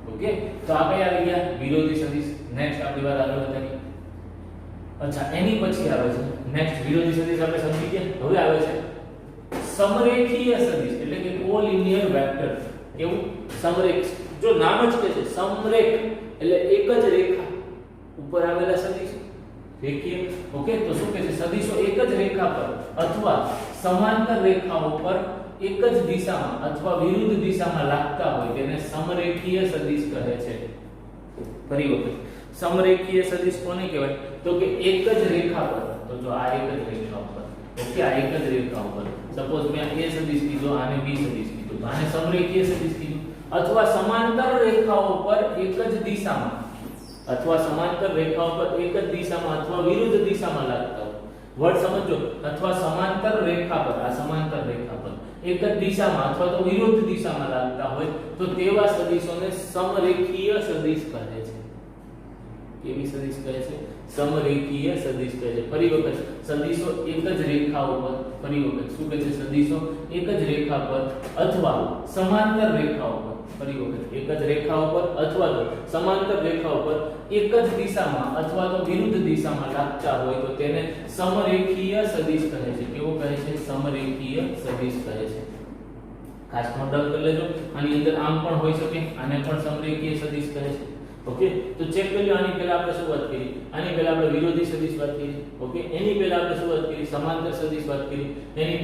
ઓકે, તો આ કઈ આવી ગયા? વિરોધી સદિશ. નેક્સ્ટ આપણી વાત આગળ વધારીએ. અચ્છા, એની પછી આવે છે નેક્સ્ટ વિરોધી સદિશ આપણે સમજી ગયા. હવે આવે છે સમરેખીય સદિશ એટલે કે કોલિનિયર વેક્ટર. કેવું? સમરેખ. જો નામ જ કહે છે સમરેખ એટલે એક જ રેખા ઉપર આવેલા સદિશ. રેખીય. ઓકે, તો શું કહે છે? સદિશો એક જ રેખા પર અથવા સમાંતર રેખાઓ પર એક જ દિશામાં અથવા વિરુદ્ધ દિશામાં લાગતા હોય તેને સમરેખીય સદિશ કહે છે. ફરી વખત, સમરેખીય સદિશ કોને કહેવાય? તો કે એક જ રેખા પર. તો જો આ એક જ રેખા ઉપર, ઓકે, આ એક જ રેખા ઉપર સપોઝ મેં a સદિશ કીધો, આને b સદિશ કીધો, તો આને સમરેખીય સદિશ કીધું. અથવા સમાંતર રેખાઓ પર એક જ દિશામાં અથવા સમાંતર રેખાઓ પર એક જ દિશામાં અથવા વિરુદ્ધ દિશામાં લાગતા હોય. વર્ડ સમજો. અથવા સમાંતર રેખા પર, આ સમાંતર રેખા પર એક જ દિશામાં અથવા તો વિરુદ્ધ દિશામાં લાગતા હોય તો તેવા સદિશોને સમરેખીય સદિશ કહે છે. કેવી સદિશ કહે છે? સમરેખીય સદિશ કહે છે. ફરી વખત, સદિશો એક જ રેખા ઉપર, ફરી વખત શું કહે છે? સદિશો એક જ રેખા પર અથવા સમાંતર રેખા ઉપર, ફરી વખત એક જ રેખા ઉપર અથવા તો સમાંતર રેખા ઉપર એક જ દિશામાં અથવા તો વિરુદ્ધ દિશામાં લાગતા હોય તો તેને સમરેખીય સદિશ કહે છે. કેવો કહે છે? સમરેખીય સદિશ કહે છે. ખાસ નોટ ડાઉન કરી લેજો. આની અંદર આમ પણ હોઈ શકે, આને પણ સમરેખીય સદિશ કહે છે. ઓકે, તો ચેક કરી લો. આની પહેલા આપણે શું વાત કરી? આની પહેલા આપણે વિરોધી સદિશ વાત કરી. ઓકે, એની પહેલા આપણે શું વાત કરી? સમાંતર સદિશ વાત કરી. એની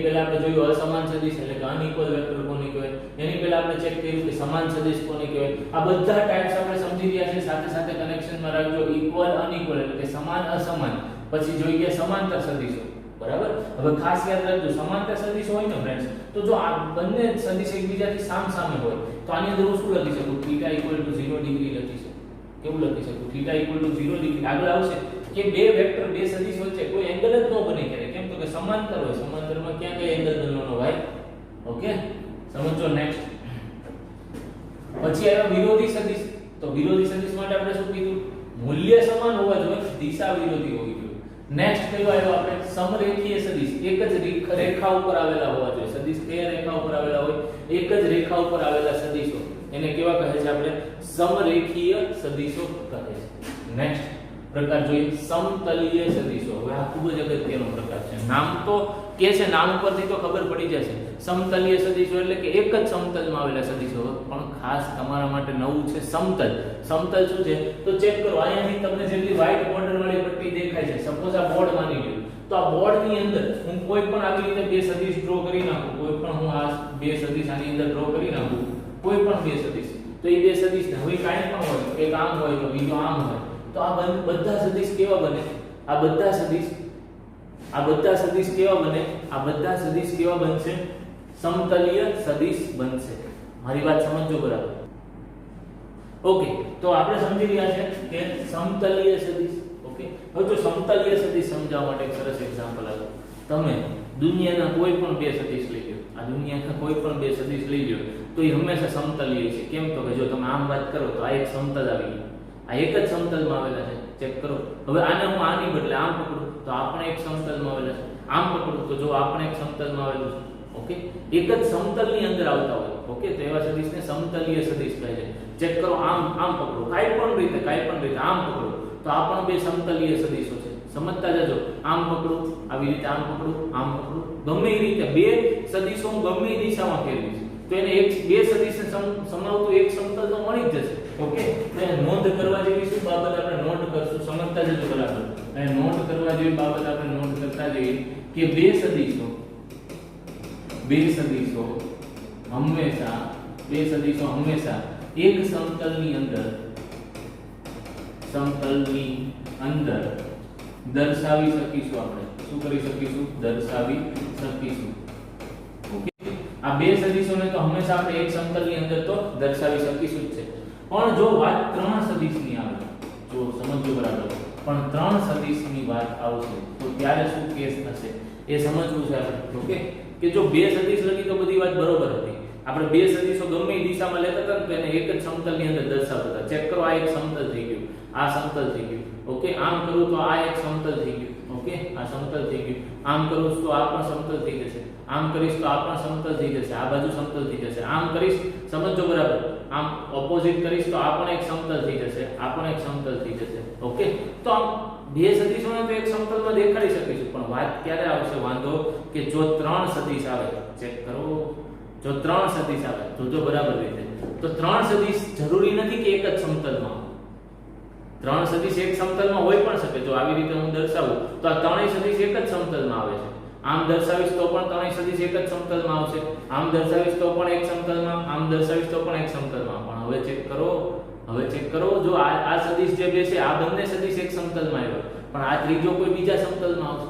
પહેલા આપણે જોયું અસમાન સદિશ એટલે કે અનઇક્વલ વેક્ટર કોને કહેવાય. એની પહેલા આપણે ચેક કર્યું કે સમાન સદિશ કોને કહેવાય. આ બધા ટાઇપ્સ આપણે સમજી રહ્યા છે. સાથે સાથે કનેક્શનમાં રાખજો ઇક્વલ અનઇક્વલ એટલે કે સમાન અસમાન. પછી જોઈ ગયા સમાંતર સદિશો. બરાબર? હવે ખાસ યાદ રાખજો, સમાંતર સદિશો હોય ને ફ્રેન્ડ્સ, તો જો આ બંને સદિશ એકબીજાથી સામસામે હોય તો આની અંદર હું શું લખી શકું? θ = 0 ડિગ્રી લખી શકું. કેવું લખી શકું? θ = 0 ડિગ્રી. આગળ આવશે કે બે વેક્ટર, બે સદિશ વચ્ચે કોઈ એંગલ જ ન બને ક્યારે. કેમ? તો કે સમાંતર હોય. સમાંતરમાં ક્યાં કઈ એંગલ બનવાનો ભાઈ? ઓકે, સમજો. નેક્સ્ટ પછી આવ્યો વિરોધી સદિશ. તો વિરોધી સદિશ માટે આપણે શું કીધું? મૂલ્ય સમાન હોવા જોઈએ, દિશા વિરોધી હોવી જોઈએ. નેક્સ્ટ કયો આવ્યો આપણે? સમરેખીય સદિશ. એક જ રેખા ઉપર આવેલા હોવા જોઈએ. સદિશ કયા રેખા ઉપર આવેલા હોય? એક જ રેખા ઉપર આવેલા સદિશો એને કેવા કહે છે આપણે? સમરેખીય સદિશો કહે છે. નેક્સ્ટ પ્રકાર જોઈએ સમતલીય સદિશો. હવે આ ખૂબ જ અગત્યનો પ્રકાર છે. નામ તો કે છે, નામ ઉપરથી તો ખબર પડી જશે. સમતલીય સદિશો એટલે કે એક જ સમતલમાં આવેલા સદિશો. પણ ખાસ તમારા માટે નવું છે સમતલ. સમતલ શું છે? તો ચેક કરો. અહીંયાથી તમને જેટલી વ્હાઈટ બોર્ડર વાળી પટ્ટી દેખાય છે, સપોઝ આ બોર્ડ માની લો, તો આ બોર્ડની અંદર હું કોઈ પણ આવી રીતે બે સદિશ ડ્રો કરી નાખું, કોઈ પણ હું આ બે સદિશ આની અંદર ડ્રો કરી નાખું, કોઈ પણ બે સદિશ, તો એ બે સદિશને હવે કાંઈ પણ હોય, એક આમ હોય તો બીજો આમ હોય, તો આ બધા સદિશ કેવા બને? આ બધા સદિશ કેવા બને? આ બધા સદિશ કેવા બનશે? સમતલીય સદિશ બનશે. મારી વાત સમજો બરાબર? ઓકે, તો આપણે સમજી ગયા છે કે સમતલીય સદિશ. ઓકે, હવે તો સમતલીય સદિશ સમજાવવા માટે એક સરસ એક્ઝામ્પલ આપો. તમે દુનિયાના કોઈ પણ બે સદિશ લઈ લો, આ દુનિયાના કોઈ પણ બે સદિશ લઈ લો તો એ હંમેશા સમતલીય છે. કેમ? તો કે જો તમે આમ વાત કરો તો આ એક સમતલ આવી ગયું, આ એક જ સમતલમાં આવેલા છે. ચેક કરો. હવે આને હું આની બદલે આમ પકડું તો આ પણ એક સમતલમાં આવેલા છે. આમ પકડું તો જો આ પણ એક સમતલમાં આવેલું છે. ઓકે, એક જ સમતલની અંદર આવતા હોય. ઓકે, તો એવા સદિશને સમતલીય સદિશ કહે છે. ચેક કરો, આમ પકડો, કાઈ પણ રીતે આમ પકડો તો આ પણ બે સમતલીય સદિશો છે. સમજતા જજો. આમ પકડો, આવી રીતે આમ પકડો, ગમે એ રીતે બે સદિશો હું ગમે એ દિશામાં ફેરવીશ તો એને એક બે સદિશને સમાવતું એક સમતલ તો મળી જ જશે. ઓકે, તો નોંધ કરવા જેવી શું બાબત આપણે નોટ કરશું? સમજતા જજો બરાબર. અને નોટ કરવા જેવી બાબત આપણે નોટ કરતા જઈએ કે બે સદિશો હંમેશા એક સમતલની અંદર દર્શાવી શકીશું. આપણે શું કરી શકીશું? દર્શાવી શકીશું. ઓકે, આ બે સદિશોને તો હંમેશા આપણે એક સમતલની અંદર તો દર્શાવી શકીશું જ છે. પણ જો વાત ત્રણ સદિશની આવે, જો સમજો બરાબર, પણ ત્રણ સદિશની વાત આવશે તો ત્યારે શું કેસ થશે એ સમજવું છે આપણે. ઓકે, કે જો બે સદિશ લખી તો બધી વાત બરોબર હતી. આપણે બે સદિશો ગમે એ દિશામાં લેતા હતા તો એને એક જ સમતલની અંદર દર્શાવતા હતા. ચેક કરો, આ એક સમતલ થઈ ગયું, આ સમતલ થઈ ગયું. ઓકે, આમ કરું તો આ એક સમતલ થઈ ગયું. ઓકે, આ સમતલ થઈ ગયું. આમ કરું તો આ પણ સમતલ થઈ જશે. આમ કરીશ તો આ પણ સમતલ થઈ જશે. આ બાજુ સમતલ થઈ જશે. આમ કરીશ, સમજો બરાબર, આમ ઓપોઝિટ કરીશ તો આ પણ એક સમતલ થઈ જશે. આ પણ એક સમતલ થઈ જશે. ઓકે, તો આમ બે સદિશોને તો એક સમતલમાં દેખાડી શકીશું. પણ વાત ક્યારે આવશે વાંધો? કે જો ત્રણ સદિશ આવે. ચેક કરો, જો ત્રણ સદિશ આવે તો બરાબર રીતે તો ત્રણ સદિશ જરૂરી નથી કે એક જ સમતલમાં હોય. ત્રણ સદિશ એક સમતલમાં હોય પણ શકે. જો આવી રીતે હું દર્શાવું તો આ ત્રણેય સદિશ એક જ સમતલમાં આવે છે. આમ દર્શાવીશ તો પણ ત્રણેય સદિશ એક જ સમતલમાં આવશે. આમ દર્શાવીશ તો પણ એક સમતલમાં, આમ દર્શાવીશ તો પણ એક સમતલમાં. પણ હવે ચેક કરો, જો આ સદિશ જે બે છે આ બંને સદિશ એક સમતલમાં આવ્યા, પણ આ ત્રીજો કોઈ બીજા સમતલમાં આવશે.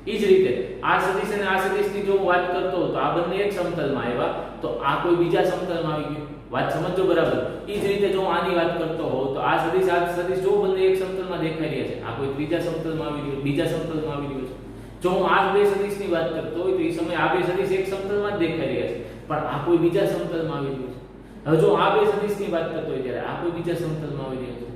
એ જ રીતે આ સદિશ અને આ સદિશની જો હું વાત કરતો હોઉં તો આ બંને એક સમતલમાં આવ્યા, તો આ કોઈ બીજા સમતલમાં આવી ગયું. વાત સમજો બરાબર? એ જ રીતે જો હું આની વાત કરતો હોઉં તો આ સદિશ જો બંને એક સમતલમાં દેખાઈ રહ્યા છે, આ કોઈ ત્રીજા સમતલમાં આવી રહ્યો, બીજા સમતલમાં આવી રહ્યો છે. જો હું આ બે સદિશની વાત કરતો હોય તો એ સમયે આ બે સદિશ એક સમતલમાં જ દેખાઈ રહ્યા છે, પણ આ કોઈ બીજા સમતલમાં આવી રહ્યો છે. હવે જો આ બે સદિશની વાત કરતો હોય ત્યારે આ કોઈ બીજા સમતલમાં આવી રહ્યો છે.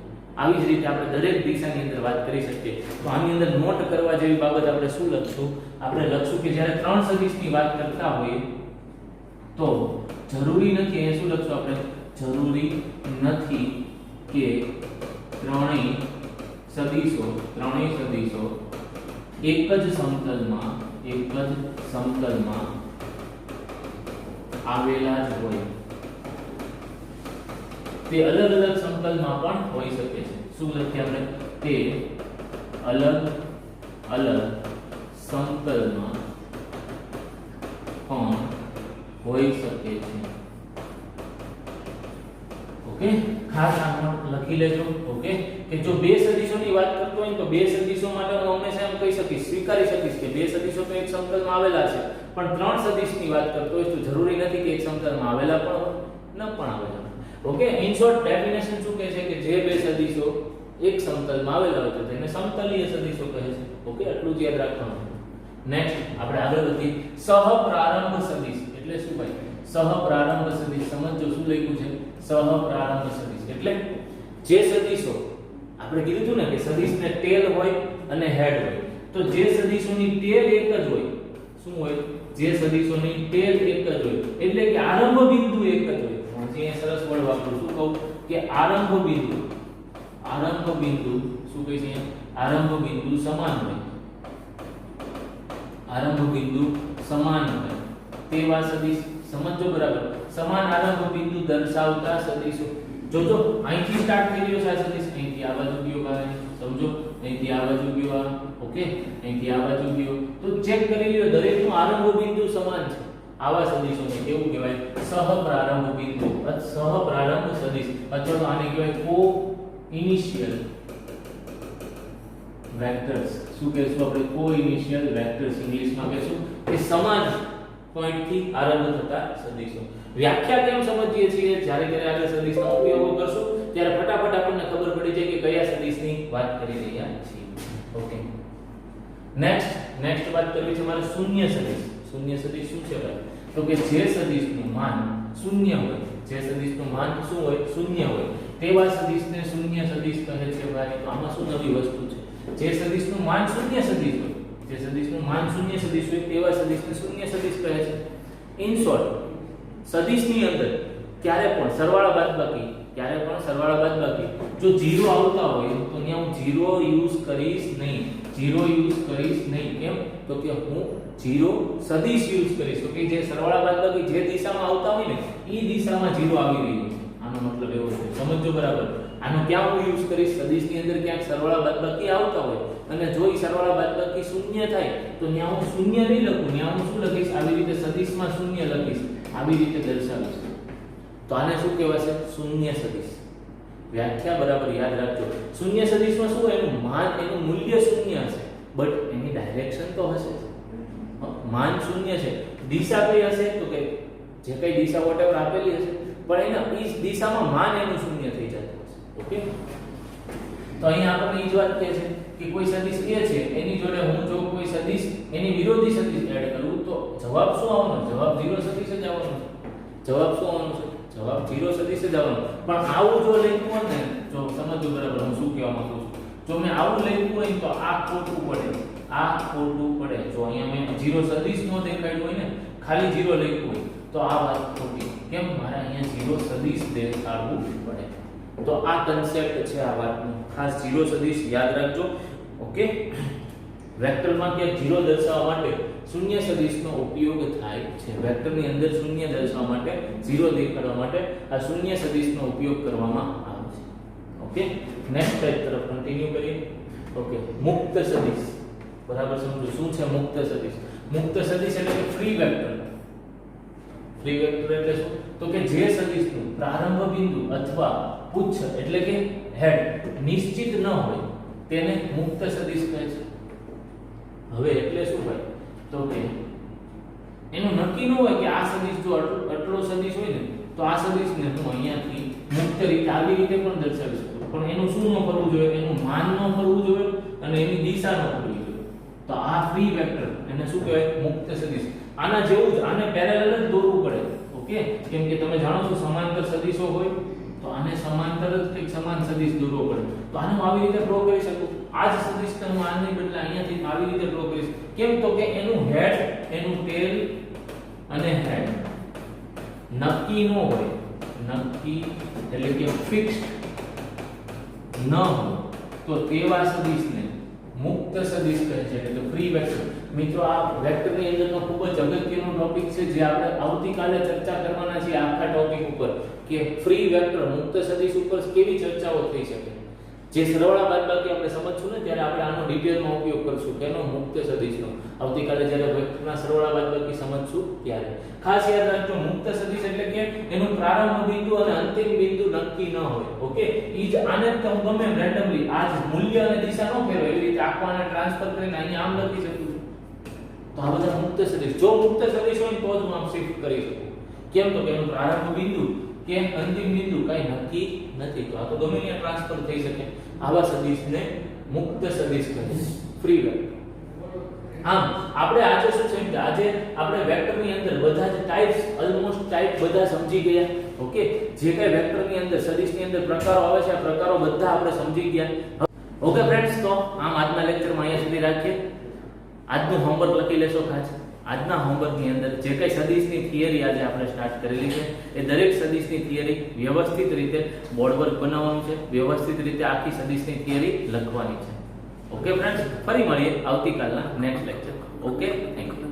આવી જ રીતે આપણે દરેક દિશાની અંદર વાત કરી શકીએ. તો આની અંદર નોટ કરવા જેવી બાબત આપણે શું લખશું? આપણે લખશું કે જ્યારે ત્રણ સદિશની વાત કરતા હોઈએ તો જરૂરી નથી, એ શું લખશું આપણે? જરૂરી નથી કે ત્રણેય સદિશો એક જ સમતલમાં આવેલા જ હોય. તે અલગ અલગ સમતલમાં પણ હોઈ શકે છે. શું લખીએ આપણે? તે અલગ અલગ સમતલમાં પણ હોઈ શકે છે. ઓકે, ખાસ આ લખી લેજો. ઓકે, કે જો બે સદિશોની વાત કરતો હોય તો બે સદિશો માટે હું હંમેશા એમ કહી શકીશ, સ્વીકારી શકીશ કે બે સદિશો તો એક સમતલમાં આવેલા છે, પણ ત્રણ સદિશની વાત કરતો હોય તો જરૂરી નથી કે એક સમતલમાં આવેલા પણ હોય, ન પણ આવેલા. ઓકે, ઇન શોર્ટ ડેફિનેશન શું કહે છે કે જે બે સદિશો એક સમતલમાં આવેલા હોય તો તેને સમતલીય સદિશો કહે છે. ઓકે, આટલું જ યાદ રાખવાનું. નેક્સ્ટ આપણે આગળ વધીએ. સહપ્રારંભ સદિશ એટલે શું ભાઈ? સહપ્રારંભ સદિશ સમજો શું લખ્યું છે? સહપ્રારંભ સદિશ એટલે જે સદિશો આપણે કીધું હતું ને કે સદિશને ટેલ હોય અને હેડ હોય, તો જે સદિશોની ટેલ એક જ હોય, શું હોય? જે સદિશોની ટેલ એક જ હોય એટલે કે આરંભ બિંદુ એક જ હોય. અહીં સરસ વર્ડ વાપરું, શું કહું? કે આરંભ બિંદુ શું કહે છે? આરંભ બિંદુ સમાન હોય. આરંભ બિંદુ સમાન હોય તેવા સદિશ. સમજો બરાબર? સમાન આરંભ બિંદુ દર્શાવતા સદિશો. જો અહીંથી સ્ટાર્ટ થઈ રહ્યો છે આ સદિશ, અહીંથી અહીંથી આ બાજુ ગયો ભાઈ, સમજો, અહીંથી આ બાજુ ગયો આ, ઓકે, અહીંથી આ બાજુ ગયો. તો ચેક કરી લ્યો દરેકનો આરંભ બિંદુ સમાન છે. આવા સદિશોને કેવું કહેવાય? સહપ્રારંભ બિંદુ, સહપ્રારંભ સદિશ, અથવા તો આને કહેવાય કો ઇનિશિયલ વેક્ટર્સ. શું કહેશું આપણે? કો ઇનિશિયલ વેક્ટર્સ ઇંગ્લિશમાં કહેશું કે સમાન પોઈન્ટ થી આરંભ થતા સદિશો. વ્યાખ્યા કેમ સમજીએ છીએ? જ્યારે જ્યારે આગળ સદિશનો ઉપયોગ કરશું ત્યારે ફટાફટ આપણને ખબર પડી જાય કે કયા સદિશની વાત કરી રહ્યા છીએ. ઓકે, નેક્સ્ટ વાત કરવી છે મારે શૂન્ય સદિશ. શૂન્ય સદિશ શું છે ભાઈ? તો કે જે સદિશનું માન શૂન્ય હોય, જે સદિશનું માન શું હોય? શૂન્ય હોય, તેવા સદિશને શૂન્ય સદિશ કહે છે ભાઈ. તો આમાં શું નવી વસ્તુ છે? જે સદિશનું માન શૂન્ય સદિશ હોય, જે સદિશનું માન શૂન્ય સદિશ હોય તેવા સદિશને શૂન્ય સદિશ કહે છે. ઇન શોર્ટ, સદિશની અંદર ક્યારે પણ સરવાળા બાદબાકી, ક્યારે પણ સરવાળા બાદબાકી જો 0 આવતા હોય તો ત્યાં હું 0 યુઝ કરીશ નહીં. 0 યુઝ કરીશ નહીં. કેમ? તો કે હું 0 સદિશ યુઝ કરીશ. તો કે જે સરવાળા બાદબાકી જે દિશામાં આવતા હોય ને એ દિશામાં 0 આવી રહ્યું છે. આનો મતલબ એવો છે, સમજો બરાબર. આનો ક્યાં હું યુઝ કરીશ? સદિશની અંદર ક્યાંક સરવાળા બાદબાકી આવતા હોય અને જો એ સરવાળા બાદબાકી શૂન્ય થાય તો ત્યાં હું શૂન્ય નહીં લખું, ત્યાં હું શું લખીશ? આવી રીતે સદિશમાં શૂન્ય લખીશ, આવી રીતે દર્શાવીશ. તો આને શું કહેવાશે? શૂન્ય સદિશ. વ્યાખ્યા બરાબર યાદ રાખજો. શૂન્ય સદિશમાં શું હોય? એનું માન, એનું મૂલ્ય શૂન્ય હશે, બટ એની ડાયરેક્શન તો હશે. માન શૂન્ય છે, દિશા કઈ હશે? તો કે જે કઈ દિશા વોટેવર આપેલી હશે, પણ એના એ દિશામાં માન એનું શૂન્ય થઈ જતું હશે. ઓકે, તો અહીંયા આપણને એ જ વાત કહે છે કે કોઈ સદિશ એ છે એની જોડે હું જો કોઈ સદિશ એની વિરોધી સદિશ એડ કરું તો જવાબ શું આવવાનો? જવાબ 0 સદિશ જ આવવાનો છે. જવાબ શું આવવાનો છે? જવાબ 0 સદિશ જ આવવાનો. પણ આવું જો લખ્યું હોય ને, જો સમજો બરાબર હું શું કહેવા માંગુ છું, જો મેં આવું લખ્યું હોય તો આ ખોટું પડે, આ ખોટું પડે. જો અહીંયા મેં 0 સદિશ નો દેખાડ્યું હોય ને, ખાલી 0 લખ્યું હોય તો આ વાત ખોટી. કેમ? મારે અહીંયા 0 સદિશ દેખાડવું પડે. તો આ કન્સેપ્ટ છે આ વાતનો. ખાસ 0 સદિશ યાદ રાખજો. ઓકે, વેક્ટરમાં કે 0 દર્શાવવા માટે શૂન્ય સદિશનો ઉપયોગ થાય છે. વેક્ટરની અંદર શૂન્ય દર્શાવવા માટે, 0 દેખાડવા માટે આ શૂન્ય સદિશનો ઉપયોગ કરવામાં આવે છે. ઓકે, નેક્સ્ટ ટાઈપ તરફ કન્ટિન્યુ કરીએ. ઓકે, મુક્ત સદિશ. બરાબર સમજો શું છે મુક્ત સદિશ? મુક્ત સદિશ એટલે કે ફ્રી વેક્ટર. ફ્રી વેક્ટર એટલે શું? તો કે જે સદિશનું પ્રારંભ બિંદુ અથવા પુચ્છ એટલે કે હેડ નિશ્ચિત ન હોય તેને મુક્ત સદિશ કહે છે. હવે એટલે શું ભાઈ? તો કે એનું નક્કી ન હોય કે આ સદિશ જો આટલો સદિશ હોય ને તો આ સદિશને હું અહીંયાથી મુક્ત રીતે આવી રીતે પણ દર્શાવી શકું, પણ એનું શું ન કરવું જોઈએ? એનું માન ન કરવું જોઈએ અને એની દિશા ન કરવી જોઈએ. તો આ ફ્રી વેક્ટર એને શું કહેવાય? મુક્ત સદિશ. આના જેવું જ, આને પેરેલલ જ દોરવું પડે. ઓકે, કેમ કે તમે જાણો છો સમાંતર સદિશો હોય તો આને સમાંતર જ એક સમાન સદિશ દોરવો પડે. તો આને હું આવી રીતે ડ્રો કરી શકું. આ જ સદિશને હું આને બદલે અહીંયાથી આવી રીતે ડ્રો કરીશ. કેમ? તો કે એનું હેડ, એનું ટેલ અને હેડ નક્કી ન હોય. નક્કી એટલે કે ફિક્સ્ડ ન હોય તો તેવા સદિશને મુક્ત સદિશ કહે છે, એટલે ફ્રી વેક્ટર. મિત્રો આ વેક્ટરની અંદરનો ખૂબ જ અગત્યનો ટોપિક છે જે આપણે આવતીકાલે ચર્ચા કરવાના છીએ આખા ટોપિક ઉપર કે ફ્રી વેક્ટર મુક્ત સદિશ ઉપર કેવી ચર્ચાઓ થઈ શકે. જે સરવાળા બાદબાકી આપણે સમજશું ને ત્યારે આપણે આનો ડિટેલમાં ઉપયોગ કરશું કેનો મુક્ત સદિશનો. આવતીકાલે જ્યારે વેક્ટરના સરવાળા બાદબાકી સમજશું ત્યારે ખાસ યાદ રાખજો મુક્ત સદિશ એટલે કે એનું પ્રારંભ બિંદુ અને અંતિમ બિંદુ નક્કી ન હોય. ઓકે, ઈ જ આને હું ગમે એમ રેન્ડમલી આ જ મૂલ્ય અને દિશા ન ફેરવે એવી રીતે આખવાને ટ્રાન્સફર કરીને અહીંયા આમ લખી શકું છું. તો આ બધા મુક્ત સદિશ. જો મુક્ત સદિશ હોય તો જ હું આમ શિફ્ટ કરી શકું. કેમ? તો કે એનું પ્રારંભ બિંદુ કે અંતિમ બિંદુ કઈ નક્કી નથી, તો આ તો ગમે ત્યાં ટ્રાન્સફર થઈ શકે. આવા સદિશને મુક્ત સદિશ કહે છે, ફ્રી વેક્ટર. આમ આપણે આજે શું છે કે આજે આપણે વેક્ટરની અંદર બધા જ ટાઇપ્સ, ઓલમોસ્ટ ટાઇપ બધા સમજી ગયા. ઓકે, જે કઈ વેક્ટરની અંદર સદિશની અંદર પ્રકારો આવે છે આ પ્રકારો બધા આપણે સમજી ગયા. ઓકે ફ્રેન્ડ્સ, તો આમ આજના લેક્ચરમાં અહીંયા સુધી રાખીએ. આજનું હોમવર્ક લખી લેશો ખાસ. આજના હોમવર્કની અંદર જે કઈ સદિશની થિયરી આજે આપણે સ્ટાર્ટ કરેલી છે એ દરેક સદિશની થિયરી વ્યવસ્થિત રીતે બોર્ડ વર્ક બનાવવાનું છે, વ્યવસ્થિત રીતે આખી સદિશની થિયરી લખવાની છે. ઓકે ફ્રેન્ડ્સ, ફરી મળીએ આવતીકાલના નેક્સ્ટ લેક્ચરમાં. Okay, thank you.